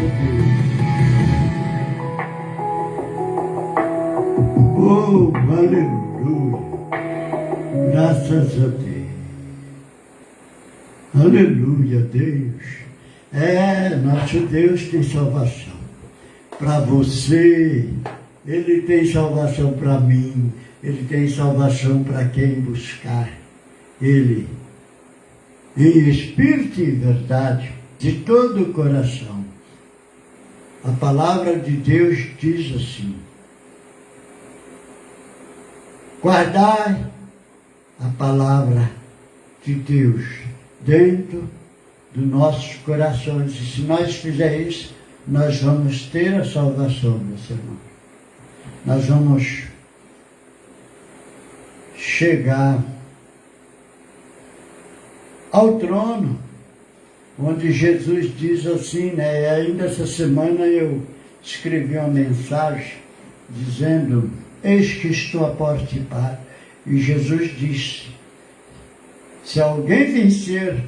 Oh, aleluia. Graças a Deus. Aleluia, Deus. Nosso Deus tem salvação para você. Ele tem salvação para mim. Ele tem salvação para quem buscar Ele em espírito e verdade, de todo o coração. A palavra de Deus diz assim: guardai a palavra de Deus dentro dos nossos corações. E se nós fizermos isso, nós vamos ter a salvação, meus irmãos. Nós vamos chegar ao trono, onde Jesus diz assim, né? E ainda essa semana eu escrevi uma mensagem dizendo: eis que estou a porta e bato. E Jesus disse: se alguém vencer,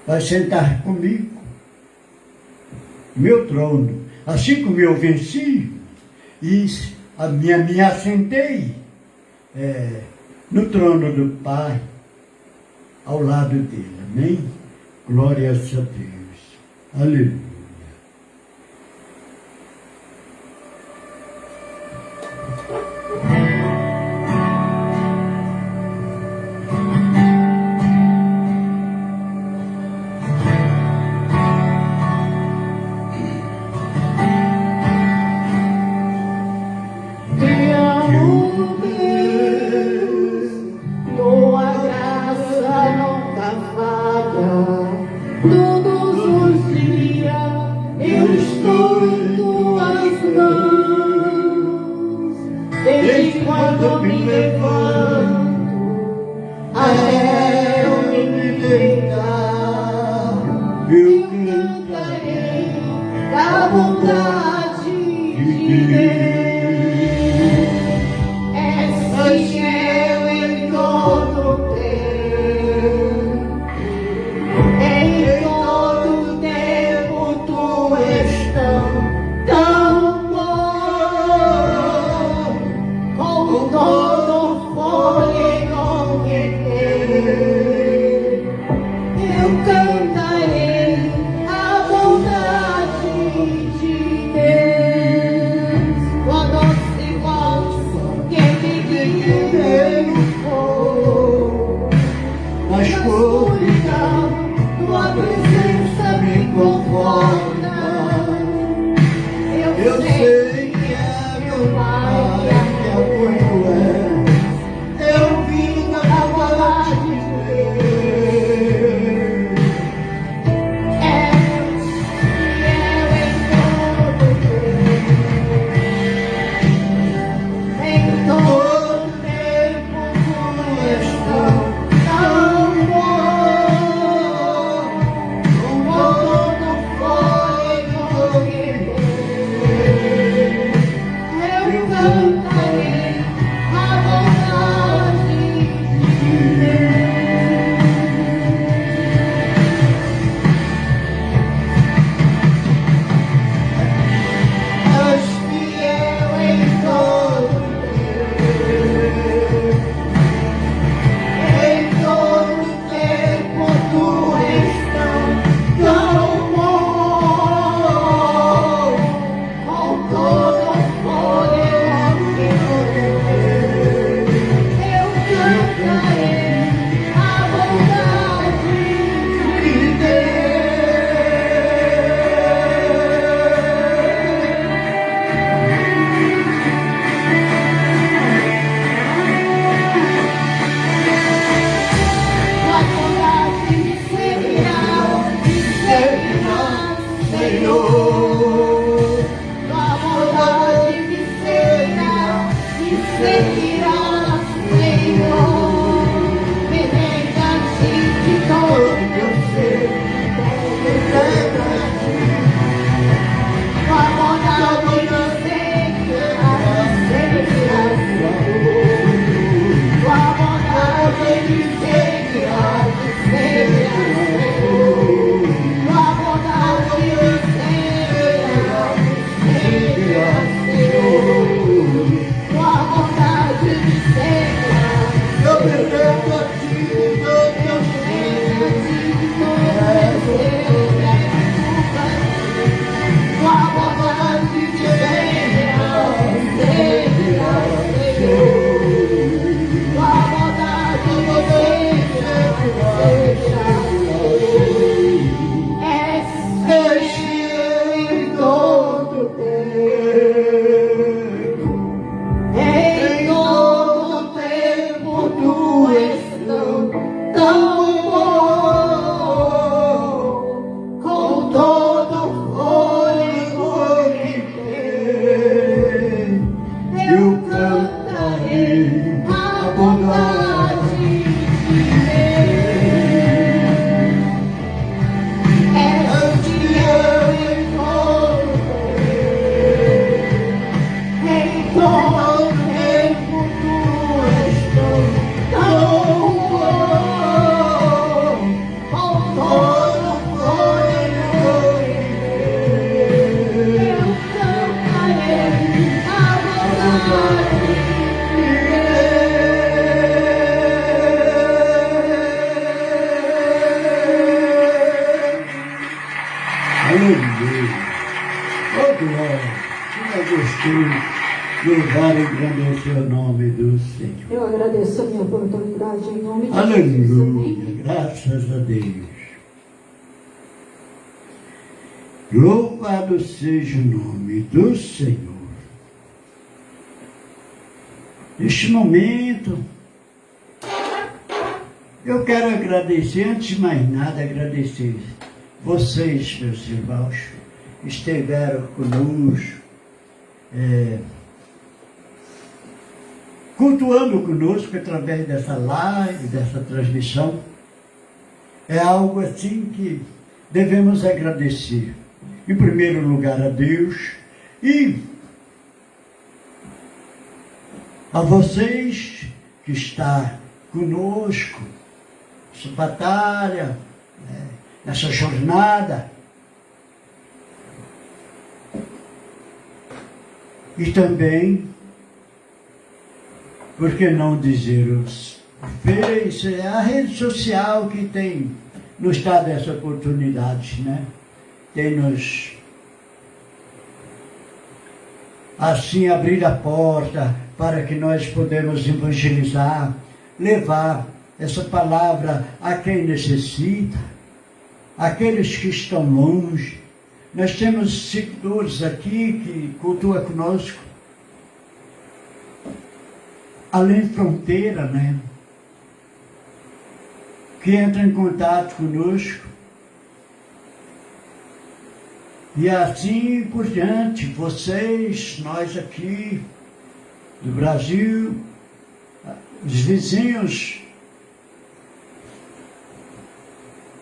vai sentar comigo, meu trono, assim como eu venci, e me assentei no trono do Pai, ao lado dele. Amém? Glórias a Deus. Aleluia. Todos os dias eu estou em tuas mãos, desde quando me levanto até eu me deitar, eu cantarei da bondade de Deus. És fiel em todo tempo. Em todo tempo tu és tão bom, com todo fôlego que tenho, eu cantarei a bondade de Oh, glória! Que é gostoso louvar e engrandecer o nome do Senhor. Eu agradeço a minha oportunidade em nome de Jesus. Amém. Aleluia! Graças a Deus. Louvado seja o nome do Senhor. Neste momento, eu quero agradecer, antes de mais nada, agradecer vocês, meus irmãos, que estiveram conosco, cultuando conosco através dessa live, dessa transmissão. É algo assim que devemos agradecer. Em primeiro lugar a Deus e a vocês que estão conosco nessa batalha, nessa jornada. E também, por que não dizer os Face, a rede social que tem nos dado essa oportunidade, né? Tem nos, assim, abrir a porta para que nós podemos evangelizar, levar essa palavra a quem necessita, aqueles que estão longe. Nós temos seguidores aqui que cultuam conosco, além de fronteira, né? Que entram em contato conosco. E assim por diante, vocês, nós aqui do Brasil, os vizinhos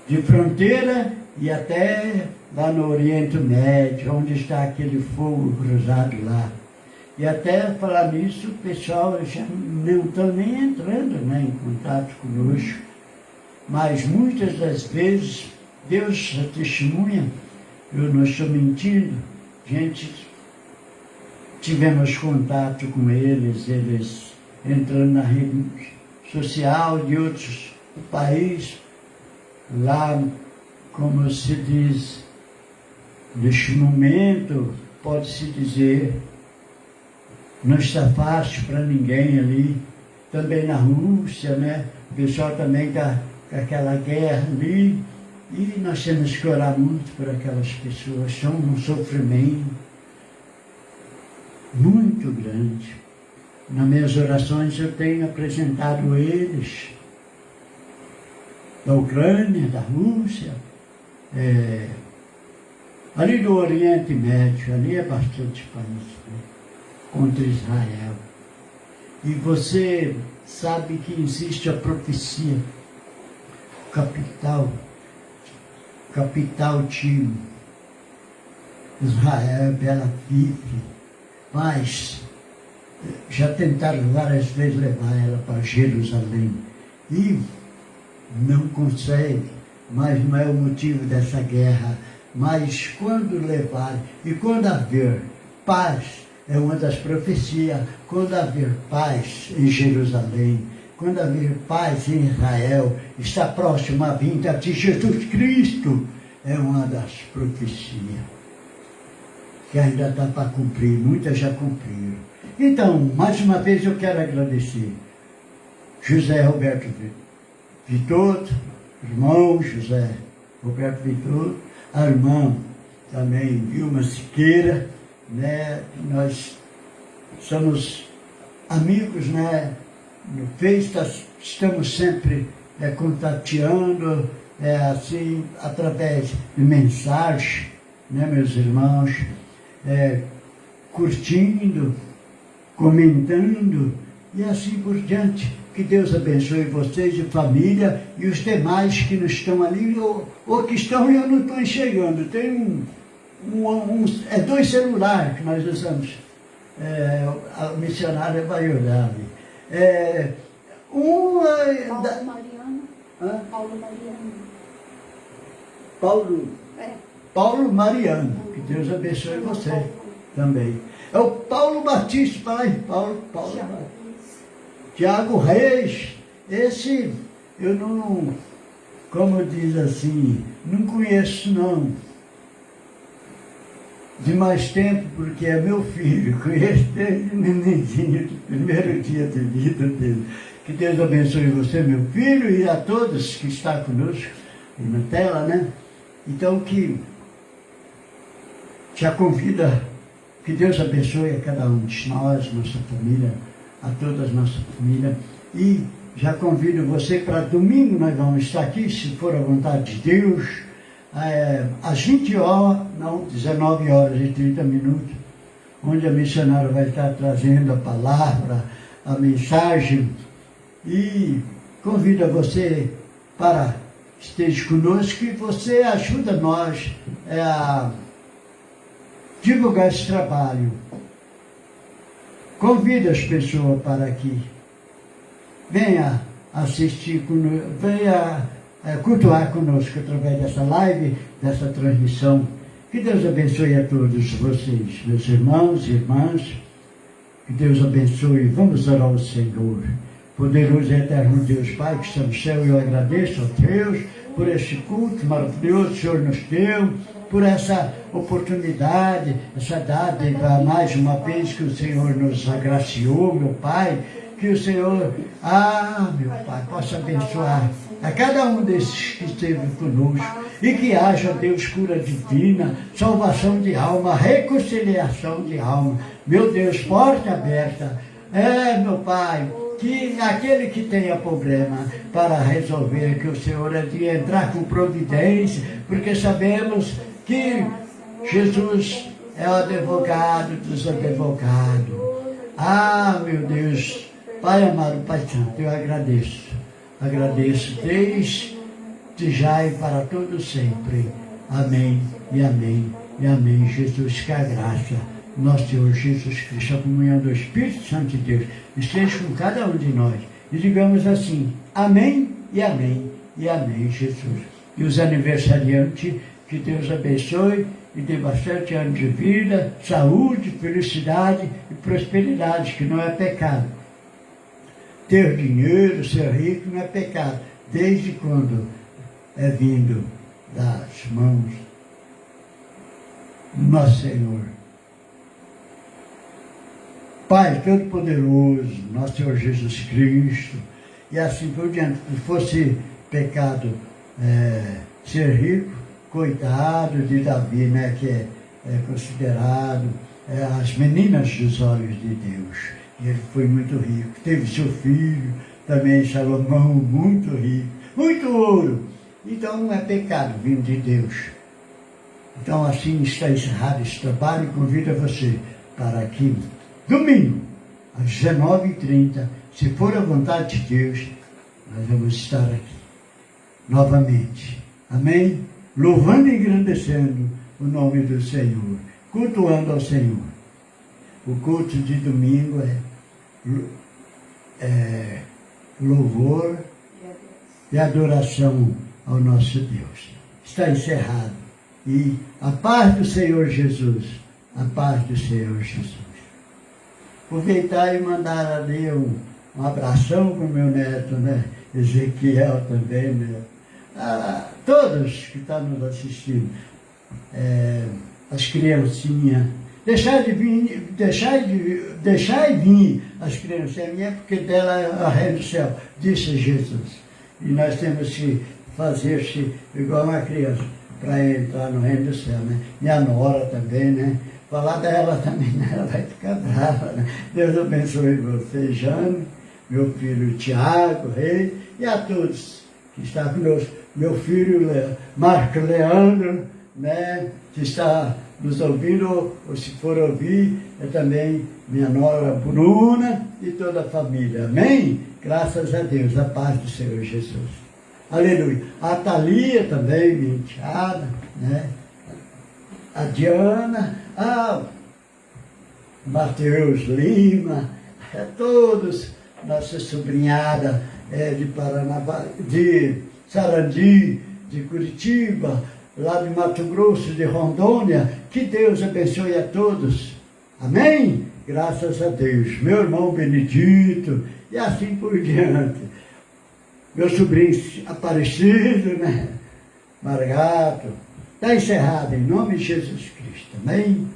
de fronteira e até lá no Oriente Médio, onde está aquele fogo cruzado lá. E até falar nisso, o pessoal já não está nem entrando, né, em contato conosco. Mas muitas das vezes, Deus testemunha, eu não estou mentindo, gente, tivemos contato com eles entrando na rede social de outros países, lá, como se diz, neste momento, pode-se dizer, não está fácil para ninguém ali, também na Rússia, né? O pessoal também está com aquela guerra ali, e nós temos que orar muito por aquelas pessoas, são um sofrimento muito grande. Nas minhas orações eu tenho apresentado eles, da Ucrânia, da Rússia, ali do Oriente Médio, ali é bastante país, né? Contra Israel. E você sabe que existe a profecia, capital de Israel, ela vive, mas já tentaram várias vezes levar ela para Jerusalém e não consegue, mas não é o motivo dessa guerra. Mas quando levar e quando haver paz, é uma das profecias, quando haver paz em Jerusalém, quando haver paz em Israel, está próximo a vinda de Jesus Cristo, é uma das profecias que ainda está para cumprir, muitas já cumpriram. Então, mais uma vez eu quero agradecer José Roberto Vitor, irmão José Roberto Vitor, a irmã também Vilma Siqueira, né? Nós somos amigos, né? No Face, estamos sempre contateando, assim, através de mensagem, né, meus irmãos, curtindo, comentando e assim por diante. Que Deus abençoe vocês e família e os demais que não estão ali ou que estão e eu não estou enxergando. Tem dois celulares que nós usamos. A missionária vai olhar ali. Paulo Mariano, que Deus abençoe você também. É o Paulo Batista, pai. Paulo Tiago Reis, esse eu não, como diz assim, não conheço não. de mais tempo, porque é meu filho, conheço desde nenenzinho, do primeiro dia de vida dele. Que Deus abençoe você, meu filho, e a todos que estão conosco aí na tela, né? Então, que já convida, que Deus abençoe a cada um de nós, nossa família, a toda a nossa família. E já convido você para domingo, nós vamos estar aqui, se for a vontade de Deus, às 20 horas, não, 19 horas e 30 minutos, onde a missionária vai estar trazendo a palavra, a mensagem, e convido você para esteja conosco e você ajuda nós a divulgar esse trabalho. Convida as pessoas para que venha assistir conosco, venha cultuar conosco através dessa live, dessa transmissão. Que Deus abençoe a todos vocês, meus irmãos e irmãs. Que Deus abençoe. Vamos orar ao Senhor. Poderoso e eterno Deus Pai, que está no céu, eu agradeço a Deus por este culto maravilhoso que o Senhor nos deu, por essa oportunidade, essa dádiva, mais uma vez que o Senhor nos agraciou, meu Pai. Que o Senhor, meu Pai, possa abençoar a cada um desses que esteve conosco e que haja, Deus, cura divina, salvação de alma, reconciliação de alma. Meu Deus, porta aberta. Meu Pai, que aquele que tenha problema para resolver, que o Senhor é de entrar com providência, porque sabemos que Jesus é o advogado dos advogados. Meu Deus, Pai amado, Pai Santo, eu agradeço desde já e para todo sempre. Amém e amém e amém. Jesus, que a graça, nosso Senhor Jesus Cristo, a comunhão do Espírito Santo de Deus, esteja com cada um de nós. E digamos assim, amém e amém e amém, Jesus. E os aniversariantes, que Deus abençoe e dê bastante anos de vida, saúde, felicidade e prosperidade, que não é pecado. Ter dinheiro, ser rico não é pecado, desde quando é vindo das mãos do nosso Senhor. Pai Todo-Poderoso, nosso Senhor Jesus Cristo, e assim por diante, se fosse pecado ser rico, coitado de Davi, né, que é considerado as meninas dos olhos de Deus. E ele foi muito rico. Teve seu filho, também Salomão, muito rico, muito ouro. Então não é pecado vindo de Deus. Então assim está encerrado esse trabalho e convido você para aqui, domingo, às 19h30, se for a vontade de Deus, nós vamos estar aqui novamente. Amém? Louvando e engrandecendo o nome do Senhor, cultuando ao Senhor. O culto de domingo é louvor e adoração ao nosso Deus. Está encerrado. E a paz do Senhor Jesus, a paz do Senhor Jesus. Aproveitar e mandar ali um abração para o meu neto, né? Ezequiel também, né? Todos que estão nos assistindo, as criancinhas. Deixar de vir as criancinhas, porque dela é a reino do céu, disse Jesus. E nós temos que fazer-se igual uma criança, para entrar no reino do céu, né? Minha nora também, né? Falar dela também, né? Ela vai ficar brava, né? Deus abençoe você, Jane, meu filho Tiago, Rei, e a todos que estão conosco. Meu filho Marco Leandro, né? Que está nos ouvindo, ou se for ouvir, é também minha nora Bruna e toda a família. Amém? Graças a Deus, a paz do Senhor Jesus. Aleluia. A Thalia também, minha enteada, né? A Diana, Mateus Lima, todos, nossa sobrinhada de Paranavaí, de Sarandi, de Curitiba, lá de Mato Grosso, de Rondônia. Que Deus abençoe a todos. Amém? Graças a Deus. Meu irmão Benedito, e assim por diante. Meu sobrinho Aparecido, né? Margato, Está encerrado em nome de Jesus Cristo. Amém?